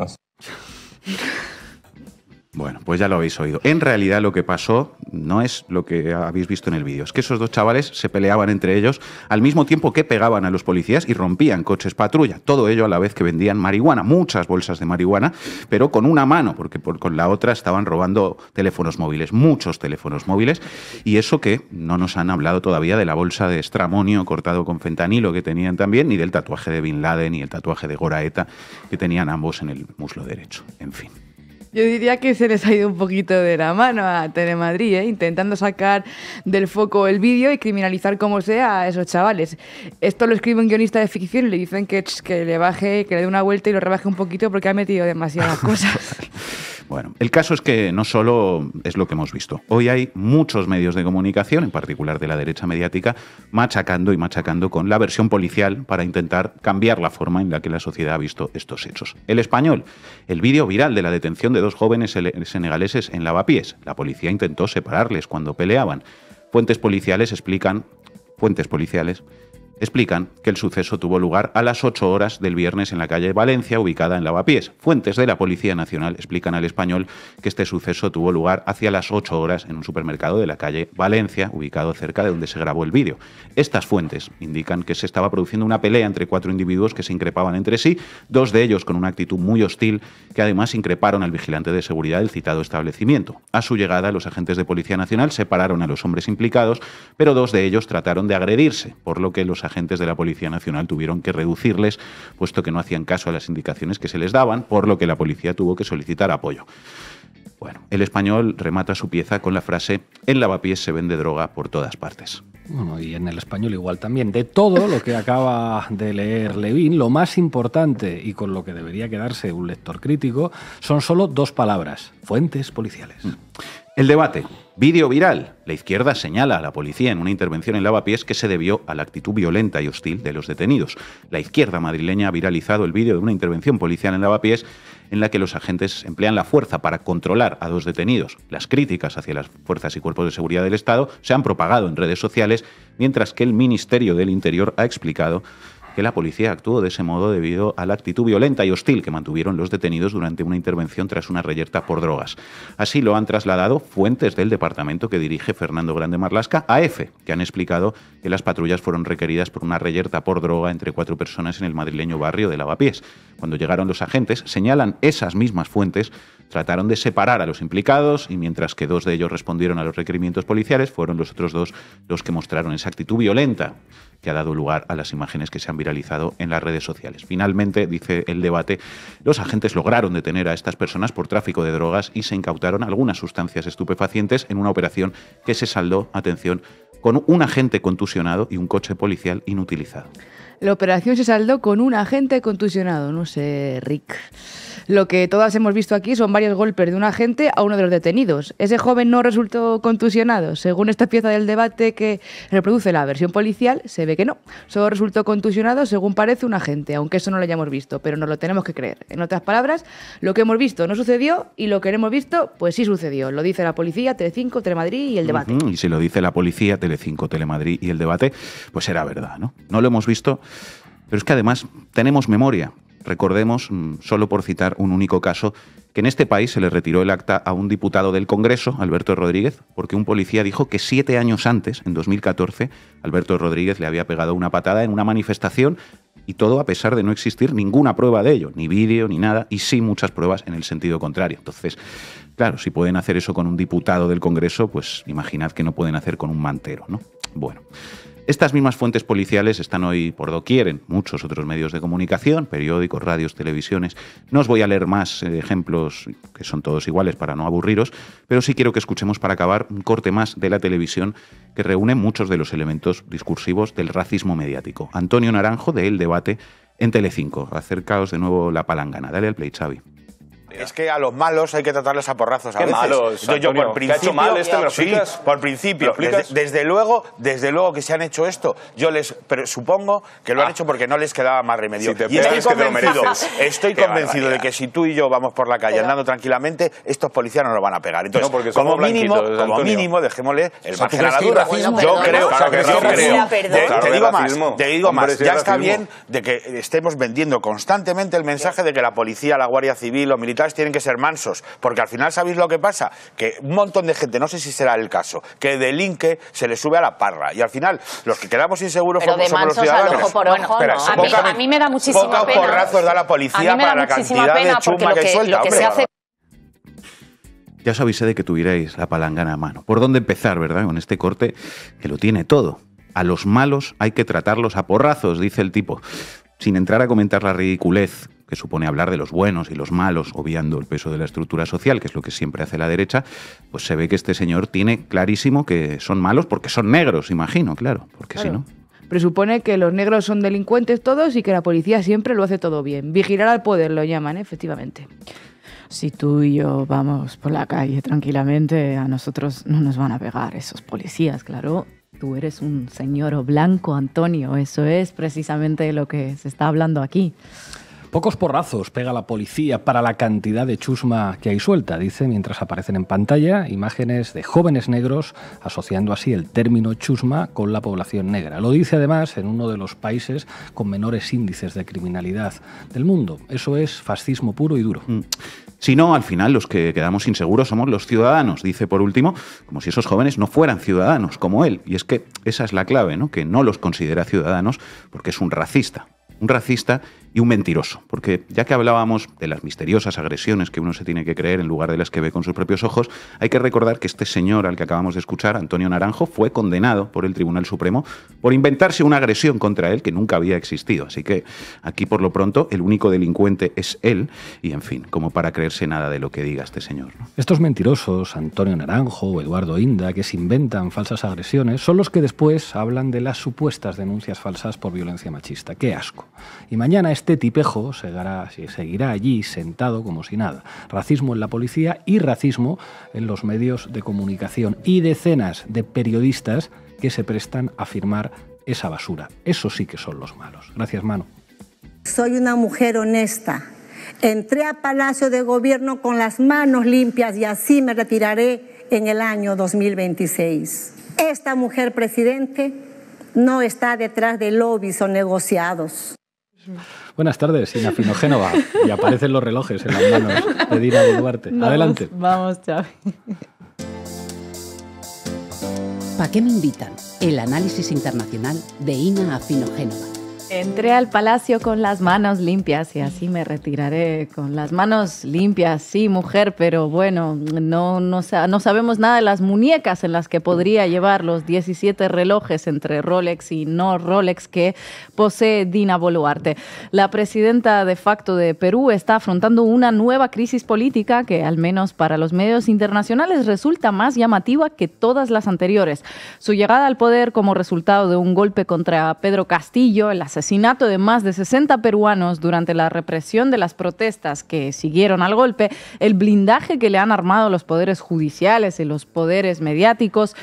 E: Bueno, pues ya lo habéis oído. En realidad lo que pasó no es lo que habéis visto en el vídeo. Es que esos 2 chavales se peleaban entre ellos al mismo tiempo que pegaban a los policías y rompían coches patrulla. Todo ello a la vez que vendían marihuana, muchas bolsas de marihuana, pero con una mano, porque con la otra estaban robando teléfonos móviles, muchos teléfonos móviles. Y eso que no nos han hablado todavía de la bolsa de estramonio cortado con fentanilo que tenían también, ni del tatuaje de Bin Laden, ni el tatuaje de Goraeta que tenían ambos en el muslo derecho. En fin.
D: Yo diría que se les ha ido un poquito de la mano a Telemadrid, intentando sacar del foco el vídeo y criminalizar como sea a esos chavales. Esto lo escribe un guionista de ficción y le dicen que le baje, que le dé una vuelta y lo rebaje un poquito porque ha metido demasiadas cosas.
E: Bueno, el caso es que no solo es lo que hemos visto. Hoy hay muchos medios de comunicación, en particular de la derecha mediática, machacando y machacando con la versión policial para intentar cambiar la forma en la que la sociedad ha visto estos hechos. El Español, el vídeo viral de la detención de 2 jóvenes senegaleses en Lavapiés. La policía intentó separarles cuando peleaban. Fuentes policiales explican que el suceso tuvo lugar a las 8 horas del viernes en la calle Valencia, ubicada en Lavapiés. Fuentes de la Policía Nacional explican al Español que este suceso tuvo lugar hacia las 8 horas en un supermercado de la calle Valencia, ubicado cerca de donde se grabó el vídeo. Estas fuentes indican que se estaba produciendo una pelea entre 4 individuos que se increpaban entre sí, 2 de ellos con una actitud muy hostil, que además increparon al vigilante de seguridad del citado establecimiento. A su llegada, los agentes de Policía Nacional separaron a los hombres implicados, pero 2 de ellos trataron de agredirse, por lo que los agentes de la Policía Nacional tuvieron que reducirles, puesto que no hacían caso a las indicaciones que se les daban, por lo que la policía tuvo que solicitar apoyo. Bueno, El Español remata su pieza con la frase: en Lavapiés se vende droga por todas partes.
B: Bueno, y en El Español igual también. De todo lo que acaba de leer Levín, lo más importante y con lo que debería quedarse un lector crítico son solo 2 palabras: fuentes policiales.
E: El debate. Vídeo viral. La izquierda señala a la policía en una intervención en Lavapiés que se debió a la actitud violenta y hostil de los detenidos. La izquierda madrileña ha viralizado el vídeo de una intervención policial en Lavapiés en la que los agentes emplean la fuerza para controlar a 2 detenidos. Las críticas hacia las fuerzas y cuerpos de seguridad del Estado se han propagado en redes sociales, mientras que el Ministerio del Interior ha explicado que la policía actuó de ese modo debido a la actitud violenta y hostil que mantuvieron los detenidos durante una intervención tras una reyerta por drogas. Así lo han trasladado fuentes del departamento que dirige Fernando Grande Marlaska a EFE, que han explicado que las patrullas fueron requeridas por una reyerta por droga entre 4 personas en el madrileño barrio de Lavapiés. Cuando llegaron los agentes, señalan esas mismas fuentes, trataron de separar a los implicados y mientras que 2 de ellos respondieron a los requerimientos policiales, fueron los otros 2 los que mostraron esa actitud violenta que ha dado lugar a las imágenes que se han viralizado en las redes sociales. Finalmente, dice el debate, los agentes lograron detener a estas personas por tráfico de drogas y se incautaron algunas sustancias estupefacientes en una operación que se saldó, atención, con un agente contusionado y un coche policial inutilizado.
D: La operación se saldó con un agente contusionado, no sé, Rick. Lo que todas hemos visto aquí son varios golpes de un agente a uno de los detenidos. ¿Ese joven no resultó contusionado? Según esta pieza del debate que reproduce la versión policial, se ve que no. Solo resultó contusionado, según parece, un agente, aunque eso no lo hayamos visto, pero nos lo tenemos que creer. En otras palabras, lo que hemos visto no sucedió y lo que no hemos visto, pues sí sucedió. Lo dice la policía, Telecinco, Telemadrid y el debate.
E: Y si lo dice la policía, Telecinco, Telemadrid y el debate, pues será verdad, ¿no? No lo hemos visto, pero es que además tenemos memoria. Recordemos, solo por citar un único caso, que en este país se le retiró el acta a un diputado del Congreso, Alberto Rodríguez, porque un policía dijo que 7 años antes, en 2014, Alberto Rodríguez le había pegado una patada en una manifestación, y todo a pesar de no existir ninguna prueba de ello, ni vídeo, ni nada, y sí muchas pruebas en el sentido contrario. Entonces, claro, si pueden hacer eso con un diputado del Congreso, pues imaginad que no pueden hacer con un mantero, ¿no? Bueno. Estas mismas fuentes policiales están hoy por doquier en muchos otros medios de comunicación, periódicos, radios, televisiones. No os voy a leer más ejemplos, que son todos iguales para no aburriros, pero sí quiero que escuchemos para acabar un corte más de la televisión que reúne muchos de los elementos discursivos del racismo mediático. Antonio Naranjo, de El Debate, en Telecinco. Acercaos de nuevo la palangana. Dale al play, Xavi.
A: Es que a los malos hay que tratarles a porrazos a veces.
C: Malos,
A: Entonces, yo por principio,
C: ¿qué ha hecho mal este? ¿Me lo explicas?
A: Sí, por principio. Desde luego que se han hecho esto. Yo les supongo que lo han hecho porque no les quedaba más remedio.
C: Si
A: y estoy convencido de que si tú y yo vamos por la calle andando tranquilamente, estos policías nos lo van a pegar. Entonces,
C: no,
A: como mínimo, dejémosle el margen a la duda. Yo creo. Te digo más. Ya está bien de que estemos vendiendo constantemente el mensaje de que la policía, la Guardia Civil, los militares tienen que ser mansos, porque al final ¿sabéis lo que pasa? Que un montón de gente, no sé si será el caso, que delinque, se le sube a la parra y al final los que quedamos inseguros somos los ciudadanos.
W: Ojo por ojo, a mí me da muchísima pena.
A: Pocos porrazos da la policía para la cantidad de chuma que suelta.
E: Ya os avisé de que tuvierais la palangana a mano. ¿Por dónde empezar, verdad? Con este corte que lo tiene todo. A los malos hay que tratarlos a porrazos, dice el tipo. Sin entrar a comentar la ridiculez que supone hablar de los buenos y los malos, obviando el peso de la estructura social, que es lo que siempre hace la derecha, pues se ve que este señor tiene clarísimo que son malos porque son negros, imagino, claro, porque si no...
D: Presupone que los negros son delincuentes todos y que la policía siempre lo hace todo bien. Vigilar al poder lo llaman, efectivamente.
F: Si tú y yo vamos por la calle tranquilamente, a nosotros no nos van a pegar esos policías, claro. Tú eres un señor blanco, Antonio. Eso es precisamente lo que se está hablando aquí.
B: Pocos porrazos pega la policía para la cantidad de chusma que hay suelta, dice, mientras aparecen en pantalla imágenes de jóvenes negros asociando así el término chusma con la población negra. Lo dice además en uno de los países con menores índices de criminalidad del mundo. Eso es fascismo puro y duro.
E: Si no, al final los que quedamos inseguros somos los ciudadanos, dice por último, como si esos jóvenes no fueran ciudadanos como él. Y es que esa es la clave, ¿no? Que no los considera ciudadanos porque es un racista. Un racista y un mentiroso. Porque ya que hablábamos de las misteriosas agresiones que uno se tiene que creer en lugar de las que ve con sus propios ojos, hay que recordar que este señor al que acabamos de escuchar, Antonio Naranjo, fue condenado por el Tribunal Supremo por inventarse una agresión contra él que nunca había existido. Así que aquí, por lo pronto, el único delincuente es él y, en fin, como para creerse nada de lo que diga este señor, ¿no?
B: Estos mentirosos, Antonio Naranjo o Eduardo Inda, que se inventan falsas agresiones, son los que después hablan de las supuestas denuncias falsas por violencia machista. ¡Qué asco! Y mañana este tipejo seguirá allí sentado como si nada. Racismo en la policía y racismo en los medios de comunicación y decenas de periodistas que se prestan a firmar esa basura. Eso sí que son los malos. Gracias, Manu.
C: Soy una mujer honesta. Entré a Palacio de Gobierno con las manos limpias y así me retiraré en el año 2026. Esta mujer presidente no está detrás de lobbies o negociados.
B: Buenas tardes, Ina Finogénova. Y aparecen los relojes en las manos de Dina Boluarte. Adelante.
F: Vamos, Xavi.
G: ¿Para qué me invitan? El análisis internacional de Ina Finogénova.
F: Entré al palacio con las manos limpias y así me retiraré con las manos limpias. Sí, mujer, pero bueno, no sabemos nada de las muñecas en las que podría llevar los 17 relojes entre Rolex y no Rolex que posee Dina Boluarte. La presidenta de facto de Perú está afrontando una nueva crisis política que, al menos para los medios internacionales, resulta más llamativa que todas las anteriores. Su llegada al poder como resultado de un golpe contra Pedro Castillo, el asesinato de más de 60 peruanos durante la represión de las protestas que siguieron al golpe, el blindaje que le han armado los poderes judiciales y los poderes mediáticos,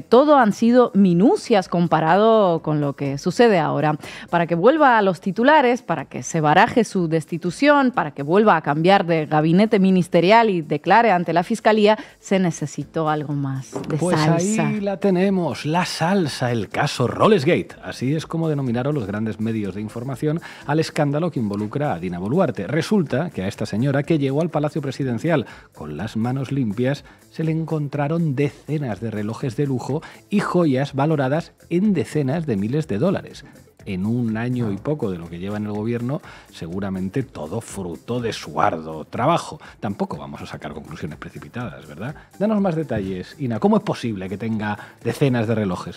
F: todo han sido minucias comparado con lo que sucede ahora. Para que vuelva a los titulares, para que se baraje su destitución, para que vuelva a cambiar de gabinete ministerial y declare ante la Fiscalía, se necesitó algo más de salsa.
B: Ahí la tenemos, la salsa, el caso Rolexgate. Así es como denominaron los grandes medios de información al escándalo que involucra a Dina Boluarte. Resulta que a esta señora, que llegó al Palacio Presidencial con las manos limpias, se le encontraron decenas de relojes de lujo y joyas valoradas en decenas de miles de dólares. En un año y poco de lo que lleva en el gobierno, seguramente todo fruto de su arduo trabajo. Tampoco vamos a sacar conclusiones precipitadas, ¿verdad? Danos más detalles, Ina. ¿Cómo es posible que tenga decenas de relojes?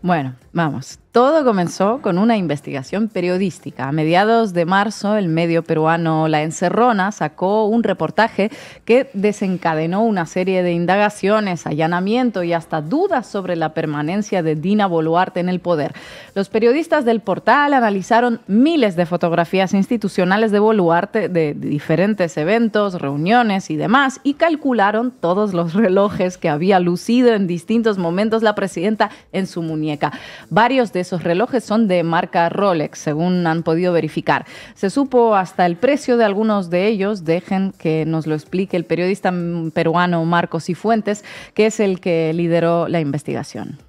F: Bueno, vamos. Todo comenzó con una investigación periodística. A mediados de marzo, el medio peruano La Encerrona sacó un reportaje que desencadenó una serie de indagaciones, allanamiento y hasta dudas sobre la permanencia de Dina Boluarte en el poder. Los periodistas del portal analizaron miles de fotografías institucionales de Boluarte de diferentes eventos, reuniones y demás, y calcularon todos los relojes que había lucido en distintos momentos la presidenta en su muñeca. Varios de esos relojes son de marca Rolex, según han podido verificar. Se supo hasta el precio de algunos de ellos. Dejen que nos lo explique el periodista peruano Marcos Cifuentes, que es el que lideró la investigación.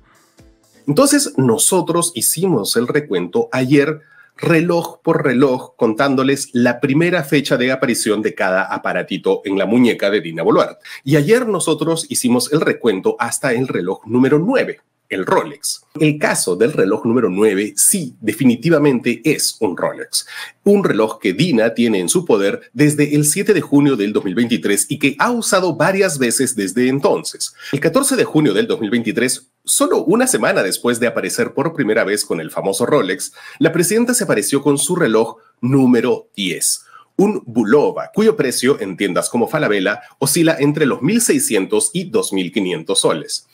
H: Entonces nosotros hicimos el recuento ayer, reloj por reloj, contándoles la primera fecha de aparición de cada aparatito en la muñeca de Dina Boluarte. Y ayer nosotros hicimos el recuento hasta el reloj número 9. El Rolex. El caso del reloj número 9 sí, definitivamente es un Rolex. Un reloj que Dina tiene en su poder desde el 7 de junio del 2023 y que ha usado varias veces desde entonces. El 14 de junio del 2023, solo una semana después de aparecer por primera vez con el famoso Rolex, la presidenta se apareció con su reloj número 10. Un Bulova, cuyo precio en tiendas como Falabella oscila entre los 1.600 y 2.500 soles.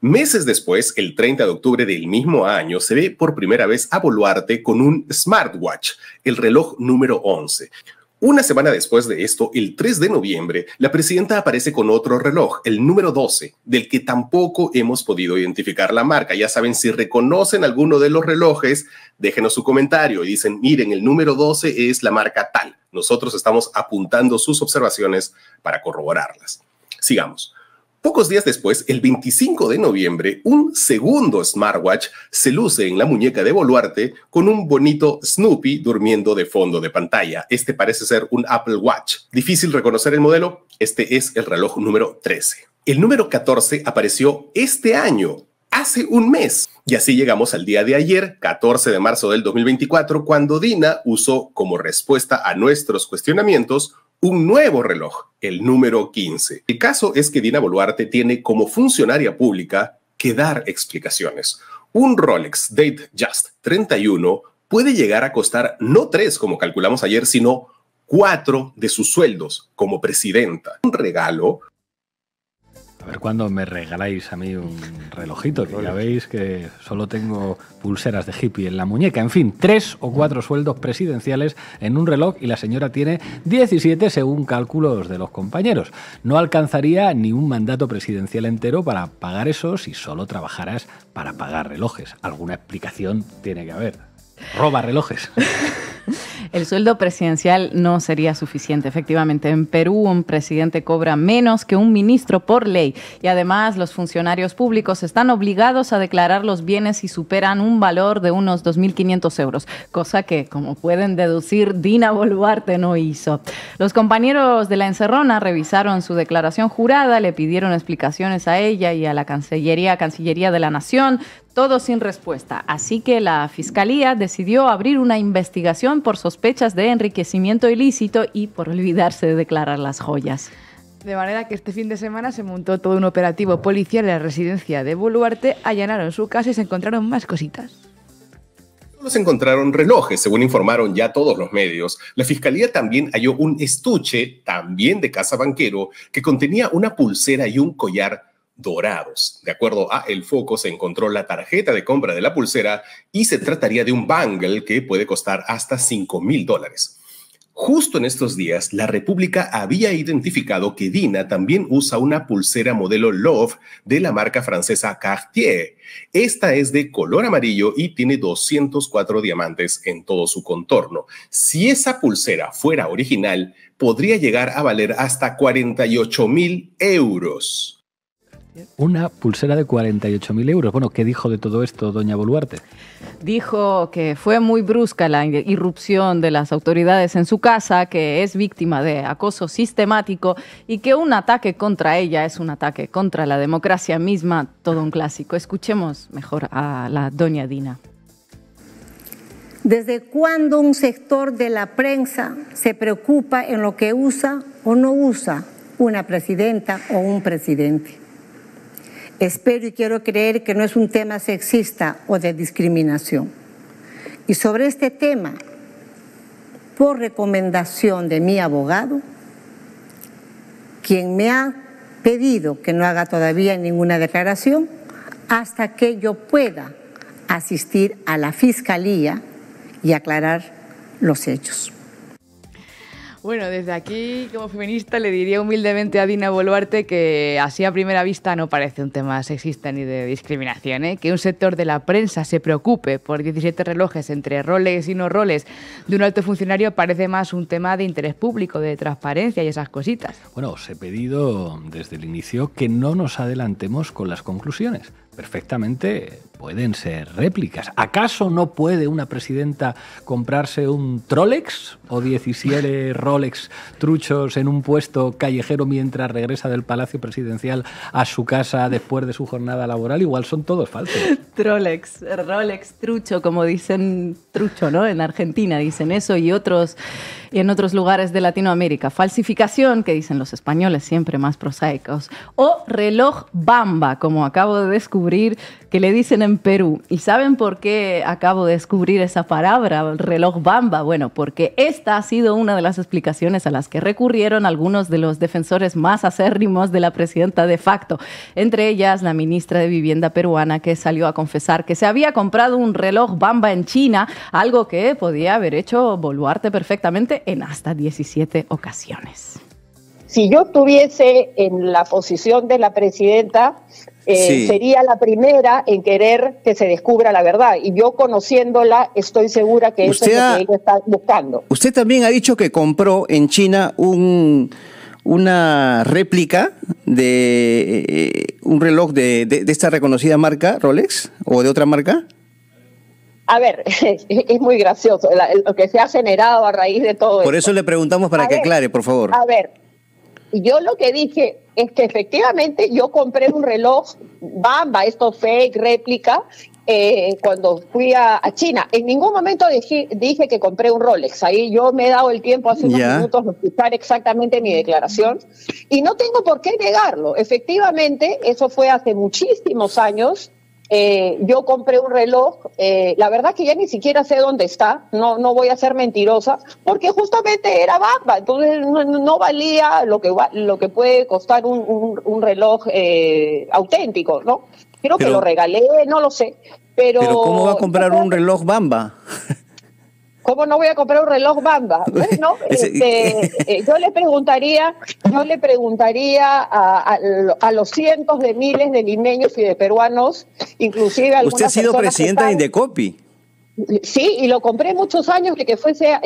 H: Meses después, el 30 de octubre del mismo año, se ve por primera vez a Boluarte con un smartwatch, el reloj número 11. Una semana después de esto, el 3 de noviembre, la presidenta aparece con otro reloj, el número 12, del que tampoco hemos podido identificar la marca. Ya saben, si reconocen alguno de los relojes, déjenos su comentario y dicen, miren, el número 12 es la marca tal. Nosotros estamos apuntando sus observaciones para corroborarlas. Sigamos. Pocos días después, el 25 de noviembre, un segundo smartwatch se luce en la muñeca de Boluarte con un bonito Snoopy durmiendo de fondo de pantalla. Este parece ser un Apple Watch. ¿Difícil reconocer el modelo? Este es el reloj número 13. El número 14 apareció este año, hace un mes. Y así llegamos al día de ayer, 14 de marzo del 2024, cuando Dina usó como respuesta a nuestros cuestionamientos un nuevo reloj, el número 15. El caso es que Dina Boluarte tiene como funcionaria pública que dar explicaciones. Un Rolex Datejust 31 puede llegar a costar no 3, como calculamos ayer, sino 4 de sus sueldos como presidenta. Un regalo.
B: A ver cuándo me regaláis a mí un relojito, que ya veis que solo tengo pulseras de hippie en la muñeca. En fin, 3 o 4 sueldos presidenciales en un reloj y la señora tiene 17 según cálculos de los compañeros. No alcanzaría ni un mandato presidencial entero para pagar eso si solo trabajaras para pagar relojes. Alguna explicación tiene que haber. Roba relojes.
F: El sueldo presidencial no sería suficiente. Efectivamente, en Perú un presidente cobra menos que un ministro por ley y además los funcionarios públicos están obligados a declarar los bienes si superan un valor de unos 2.500 euros, cosa que, como pueden deducir, Dina Boluarte no hizo. Los compañeros de la encerrona revisaron su declaración jurada, le pidieron explicaciones a ella y a la Cancillería de la Nación, todo sin respuesta. Así que la Fiscalía decidió abrir una investigación por sospechas de enriquecimiento ilícito y por olvidarse de declarar las joyas.
D: De manera que este fin de semana se montó todo un operativo policial en la residencia de Boluarte, allanaron su casa y se encontraron más cositas.
H: Solo se encontraron relojes, según informaron ya todos los medios. La Fiscalía también halló un estuche, también de Casa Banquero, que contenía una pulsera y un collar dorados. De acuerdo a El Foco, se encontró la tarjeta de compra de la pulsera y se trataría de un bangle que puede costar hasta $5.000. Justo en estos días, la República había identificado que Dina también usa una pulsera modelo Love de la marca francesa Cartier. Esta es de color amarillo y tiene 204 diamantes en todo su contorno. Si esa pulsera fuera original, podría llegar a valer hasta 48.000 euros.
B: Una pulsera de 48.000 euros. Bueno, ¿qué dijo de todo esto doña Boluarte?
F: Dijo que fue muy brusca la irrupción de las autoridades en su casa, que es víctima de acoso sistemático y que un ataque contra ella es un ataque contra la democracia misma, todo un clásico. Escuchemos mejor a la doña Dina.
C: ¿Desde cuándo un sector de la prensa se preocupa en lo que usa o no usa una presidenta o un presidente? Espero y quiero creer que no es un tema sexista o de discriminación. Y sobre este tema, por recomendación de mi abogado, quien me ha pedido que no haga todavía ninguna declaración hasta que yo pueda asistir a la Fiscalía y aclarar los hechos.
D: Bueno, desde aquí, como feminista, le diría humildemente a Dina Boluarte que así a primera vista no parece un tema sexista ni de discriminación, ¿eh? Que un sector de la prensa se preocupe por 17 relojes entre Rolex y no Rolex de un alto funcionario parece más un tema de interés público, de transparencia y esas cositas.
B: Bueno, os he pedido desde el inicio que no nos adelantemos con las conclusiones. Perfectamente pueden ser réplicas. ¿Acaso no puede una presidenta comprarse un Trolex o 17 Rolex truchos en un puesto callejero mientras regresa del Palacio Presidencial a su casa después de su jornada laboral? Igual son todos falsos.
F: Trolex, Rolex trucho, como dicen trucho, ¿no? En Argentina dicen eso y en otros lugares de Latinoamérica. Falsificación, que dicen los españoles, siempre más prosaicos. O reloj bamba, como acabo de descubrir que le dicen en Perú. ¿Y saben por qué acabo de descubrir esa palabra, reloj bamba? Bueno, porque esta ha sido una de las explicaciones a las que recurrieron algunos de los defensores más acérrimos de la presidenta de facto. Entre ellas, la ministra de Vivienda peruana, que salió a confesar que se había comprado un reloj bamba en China, algo que podía haber hecho Boluarte perfectamente en hasta 17 ocasiones.
I: Si yo estuviese en la posición de la presidenta, sería la primera en querer que se descubra la verdad. Y yo, conociéndola, estoy segura que eso es lo que ella está buscando.
J: Usted también ha dicho que compró en China una réplica de un reloj de esta reconocida marca, Rolex, o de otra marca.
I: A ver, es muy gracioso lo que se ha generado a raíz de todo esto.
J: Por eso le preguntamos para que aclare, por favor.
I: A ver, yo lo que dije es que efectivamente yo compré un reloj Bamba, esto fake, réplica, cuando fui a China. En ningún momento dije que compré un Rolex. Ahí yo me he dado el tiempo hace unos minutos de escuchar exactamente mi declaración y no tengo por qué negarlo. Efectivamente, eso fue hace muchísimos años. Yo compré un reloj, la verdad que ya ni siquiera sé dónde está, no voy a ser mentirosa, porque justamente era Bamba, entonces no valía lo que puede costar un reloj auténtico, ¿no? Creo que lo regalé, no lo sé. Pero
J: ¿cómo va a comprar un reloj Bamba?
I: ¿Cómo no voy a comprar un reloj Bamba? Bueno, yo le preguntaría a los cientos de miles de limeños y de peruanos, inclusive algunas.
J: Usted ha sido presidenta de Indecopi.
I: Sí, y lo compré muchos años que fuese.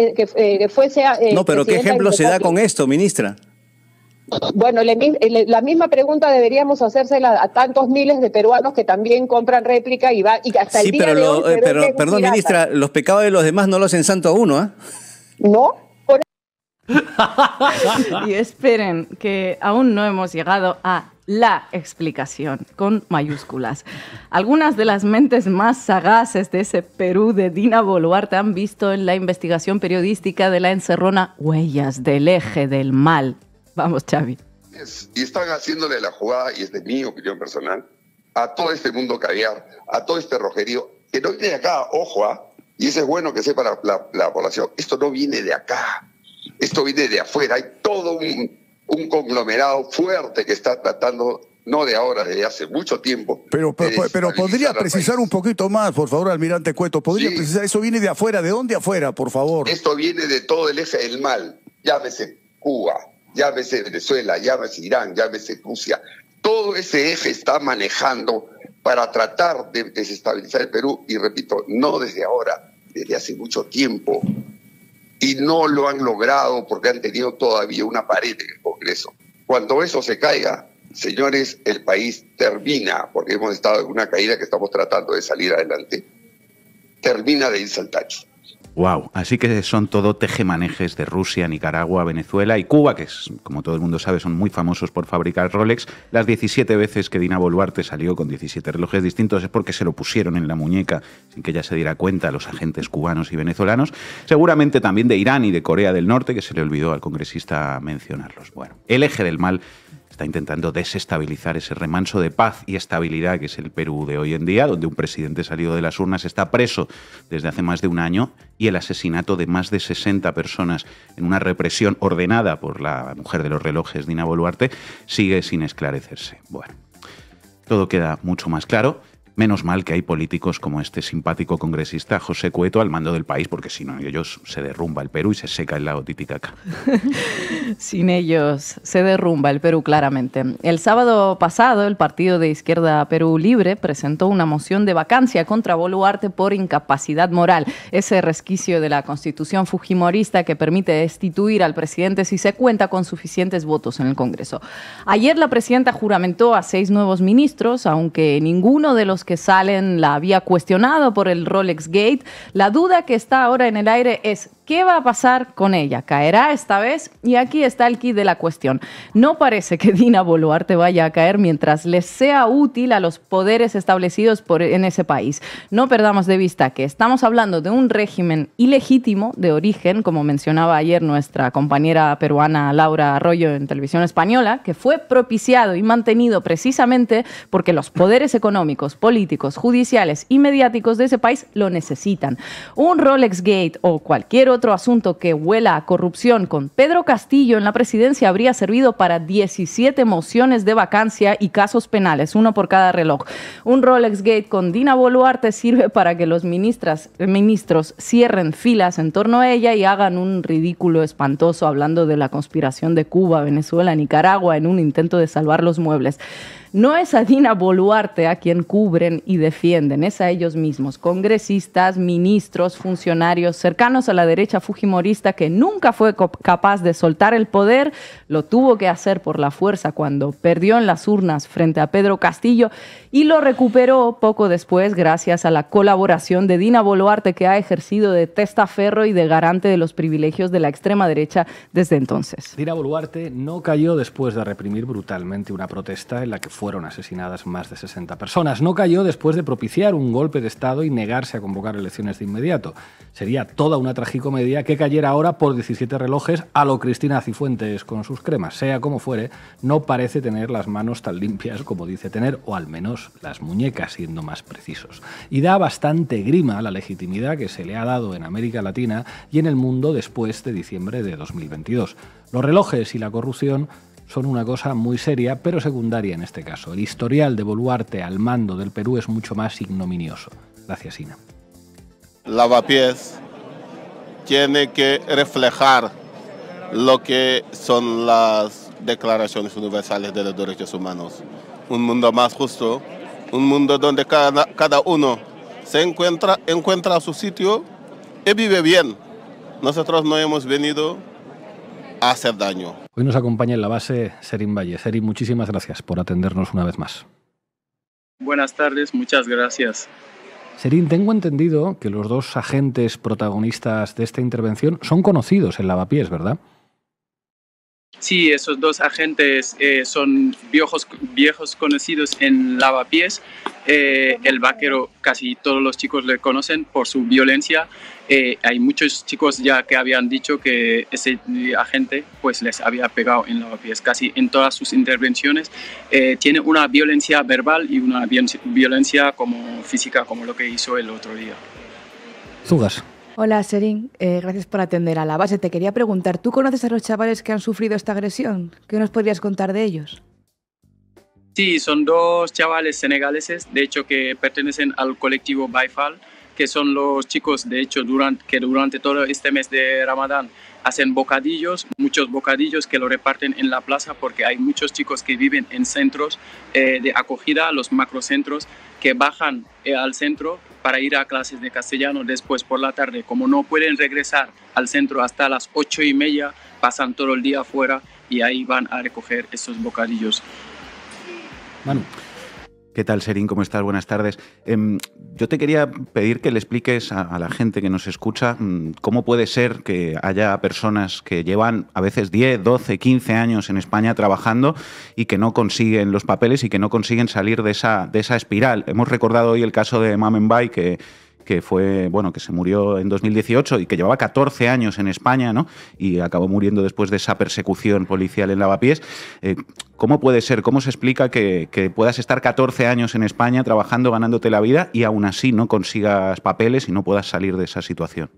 J: No, pero ¿qué ejemplo se da con esto, ministra?
I: Bueno, la misma pregunta deberíamos hacérsela a tantos miles de peruanos que también compran réplica y hasta el día de hoy.
J: Pero perdón, ministra, los pecados de los demás no los hacen santo a uno, ¿ah?
I: ¿No?
F: Y esperen, que aún no hemos llegado a la explicación, con mayúsculas. Algunas de las mentes más sagaces de ese Perú de Dina Boluarte han visto en la investigación periodística de La Encerrona huellas del eje del mal. Vamos, Xavi.
K: Y están haciéndole la jugada, y es de mi opinión personal, a todo este mundo caviar, a todo este rojerío, que no viene de acá, ojo, y eso es bueno que sepa la población, esto no viene de acá, esto viene de afuera, hay todo un conglomerado fuerte que está tratando, no de ahora, desde hace mucho tiempo.
L: Pero podría precisar un poquito más, por favor, almirante Cueto, podría precisar, eso viene de afuera, ¿de dónde afuera, por favor?
K: Esto viene de todo el eje del mal, llámese Cuba, llámese Venezuela, llámese Irán, llámese Rusia. Todo ese eje está manejando para tratar de desestabilizar el Perú, y repito, no desde ahora, desde hace mucho tiempo. Y no lo han logrado porque han tenido todavía una pared en el Congreso. Cuando eso se caiga, señores, el país termina, porque hemos estado en una caída que estamos tratando de salir adelante, termina de irse al tacho.
E: Wow, así que son todo tejemanejes de Rusia, Nicaragua, Venezuela y Cuba, que como todo el mundo sabe son muy famosos por fabricar Rolex. Las 17 veces que Dina Boluarte salió con 17 relojes distintos es porque se lo pusieron en la muñeca sin que ella se diera cuenta a los agentes cubanos y venezolanos. Seguramente también de Irán y de Corea del Norte, que se le olvidó al congresista mencionarlos. Bueno, el eje del mal está intentando desestabilizar ese remanso de paz y estabilidad que es el Perú de hoy en día, donde un presidente salido de las urnas está preso desde hace más de un año y el asesinato de más de 60 personas en una represión ordenada por la mujer de los relojes, Dina Boluarte, sigue sin esclarecerse. Bueno, todo queda mucho más claro. Menos mal que hay políticos como este simpático congresista José Cueto al mando del país, porque si no, ellos se derrumba el Perú y se seca el lago Titicaca.
F: Sin ellos se derrumba el Perú, claramente. El sábado pasado, el partido de izquierda Perú Libre presentó una moción de vacancia contra Boluarte por incapacidad moral, ese resquicio de la Constitución fujimorista que permite destituir al presidente si se cuenta con suficientes votos en el Congreso. Ayer la presidenta juramentó a 6 nuevos ministros, aunque ninguno de los que salen la había cuestionado por el Rolex Gate. La duda que está ahora en el aire es ¿qué va a pasar con ella? ¿Caerá esta vez? Y aquí está el quid de la cuestión. No parece que Dina Boluarte vaya a caer mientras les sea útil a los poderes establecidos en ese país. No perdamos de vista que estamos hablando de un régimen ilegítimo de origen, como mencionaba ayer nuestra compañera peruana Laura Arroyo en Televisión Española, que fue propiciado y mantenido precisamente porque los poderes económicos, políticos, judiciales y mediáticos de ese país lo necesitan. Un Rolex Gate o cualquier otro asunto que huela a corrupción con Pedro Castillo en la presidencia habría servido para 17 mociones de vacancia y casos penales, uno por cada reloj. Un Rolex Gate con Dina Boluarte sirve para que los ministros cierren filas en torno a ella y hagan un ridículo espantoso hablando de la conspiración de Cuba, Venezuela, Nicaragua en un intento de salvar los muebles. No es a Dina Boluarte a quien cubren y defienden, es a ellos mismos, congresistas, ministros, funcionarios cercanos a la derecha fujimorista que nunca fue capaz de soltar el poder, lo tuvo que hacer por la fuerza cuando perdió en las urnas frente a Pedro Castillo y lo recuperó poco después gracias a la colaboración de Dina Boluarte, que ha ejercido de testaferro y de garante de los privilegios de la extrema derecha desde entonces.
B: Dina Boluarte no cayó después de reprimir brutalmente una protesta en la que fueron asesinadas más de 60 personas. No cayó después de propiciar un golpe de Estado y negarse a convocar elecciones de inmediato. Sería toda una tragicomedia que cayera ahora por 17 relojes a lo Cristina Cifuentes con sus cremas. Sea como fuere, no parece tener las manos tan limpias como dice tener, o al menos las muñecas, siendo más precisos. Y da bastante grima la legitimidad que se le ha dado en América Latina y en el mundo después de diciembre de 2022. Los relojes y la corrupción son una cosa muy seria, pero secundaria en este caso. El historial de Boluarte al mando del Perú es mucho más ignominioso. Gracias, Ina.
M: Lavapiés tiene que reflejar lo que son las declaraciones universales de los derechos humanos. Un mundo más justo, un mundo donde cada uno se encuentra a su sitio y vive bien. Nosotros no hemos venido a hacer daño.
B: Hoy nos acompaña en la base Serín Valle. Serín, muchísimas gracias por atendernos una vez más.
N: Buenas tardes, muchas gracias.
B: Serín, tengo entendido que los dos agentes protagonistas de esta intervención son conocidos en Lavapiés, ¿verdad?
N: Sí, esos dos agentes son viejos conocidos en Lavapiés. El vaquero, casi todos los chicos le conocen por su violencia. Hay muchos chicos ya que habían dicho que ese agente pues les había pegado en Lavapiés. Casi en todas sus intervenciones tiene una violencia verbal y una violencia como física, como lo que hizo el otro día.
B: Zugas.
D: Hola, Serín. Gracias por atender a la base. Te quería preguntar, ¿tú conoces a los chavales que han sufrido esta agresión? ¿Qué nos podrías contar de ellos?
N: Sí, son dos chavales senegaleses, de hecho, que pertenecen al colectivo Baifal, que son los chicos, de hecho, que durante todo este mes de Ramadán hacen bocadillos, muchos bocadillos que lo reparten en la plaza, porque hay muchos chicos que viven en centros de acogida, los macrocentros, que bajan al centro para ir a clases de castellano después por la tarde. Como no pueden regresar al centro hasta las 8:30, pasan todo el día afuera y ahí van a recoger esos bocadillos.
B: Manu.
E: ¿Qué tal, Serín? ¿Cómo estás? Buenas tardes. Yo te quería pedir que le expliques a la gente que nos escucha cómo puede ser que haya personas que llevan a veces 10, 12, 15 años en España trabajando y que no consiguen los papeles y que no consiguen salir de esa espiral. Hemos recordado hoy el caso de Mamenbay, que fue, bueno, que se murió en 2018 y que llevaba 14 años en España, ¿no? Y acabó muriendo después de esa persecución policial en Lavapiés. ¿Cómo puede ser? ¿Cómo se explica que puedas estar 14 años en España trabajando, ganándote la vida y aún así no consigas papeles y no puedas salir de esa situación?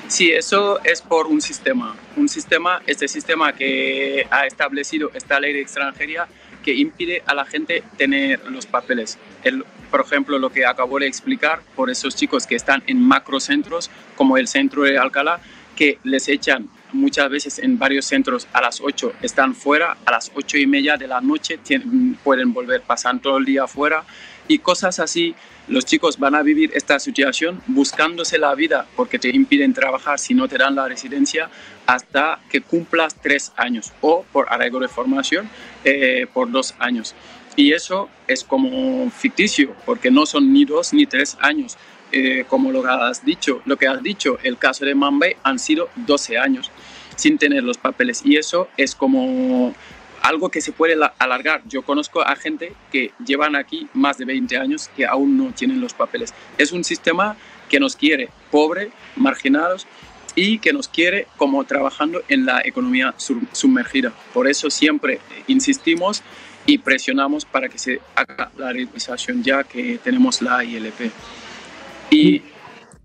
N: Sí, eso es por un sistema. Este sistema que ha establecido esta ley de extranjería que impide a la gente tener los papeles. Por ejemplo, lo que acabo de explicar por esos chicos que están en macrocentros, como el centro de Alcalá, que les echan muchas veces en varios centros a las 8, están fuera, a las 8:30 de la noche pueden volver, pasan todo el día fuera y cosas así. Los chicos van a vivir esta situación buscándose la vida porque te impiden trabajar si no te dan la residencia hasta que cumplas 3 años o por arraigo de formación por 2 años. Y eso es como ficticio porque no son ni 2 ni 3 años. Como lo que has dicho, el caso de Mamenbay han sido 12 años sin tener los papeles y eso es como algo que se puede alargar. Yo conozco a gente que llevan aquí más de 20 años que aún no tienen los papeles. Es un sistema que nos quiere pobres, marginados y que nos quiere como trabajando en la economía sumergida. Por eso siempre insistimos y presionamos para que se haga la regularización ya que tenemos la ILP. Y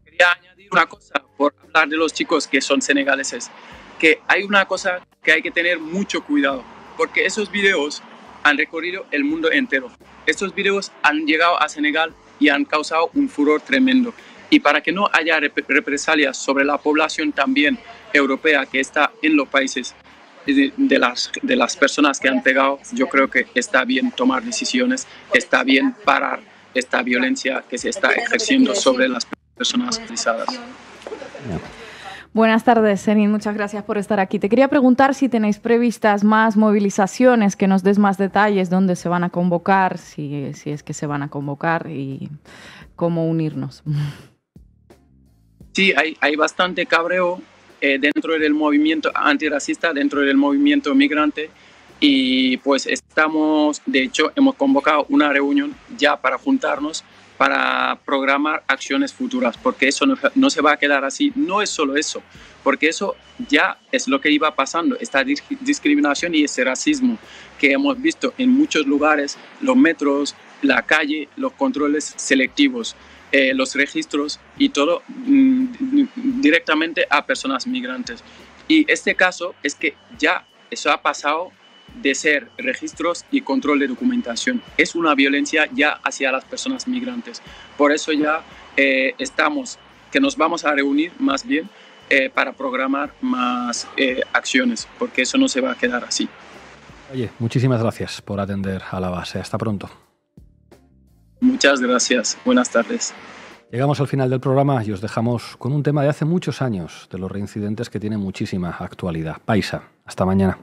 N: quería añadir una cosa por hablar de los chicos que son senegaleses, que hay una cosa que hay que tener mucho cuidado, porque esos videos han recorrido el mundo entero. Estos videos han llegado a Senegal y han causado un furor tremendo. Y para que no haya represalias sobre la población también europea que está en los países de las personas que han pegado, yo creo que está bien tomar decisiones, está bien parar esta violencia que se está ejerciendo sobre las personas utilizadas.
F: Buenas tardes, Serin. Muchas gracias por estar aquí. Te quería preguntar si tenéis previstas más movilizaciones, que nos des más detalles, dónde se van a convocar, si es que se van a convocar y cómo unirnos.
N: Sí, hay bastante cabreo dentro del movimiento antirracista, dentro del movimiento migrante, y pues de hecho, hemos convocado una reunión ya para juntarnos, para programar acciones futuras, porque eso no se va a quedar así. No es solo eso, porque eso ya es lo que iba pasando, esta discriminación y ese racismo que hemos visto en muchos lugares, los metros, la calle, los controles selectivos, los registros y todo directamente a personas migrantes. Y este caso es que ya eso ha pasado de ser registros y control de documentación. Es una violencia ya hacia las personas migrantes. Por eso ya nos vamos a reunir más bien para programar más acciones, porque eso no se va a quedar así.
B: Oye, muchísimas gracias por atender a la base. Hasta pronto.
N: Muchas gracias. Buenas tardes.
B: Llegamos al final del programa y os dejamos con un tema de hace muchos años, de los reincidentes que tiene muchísima actualidad. Paisa. Hasta mañana.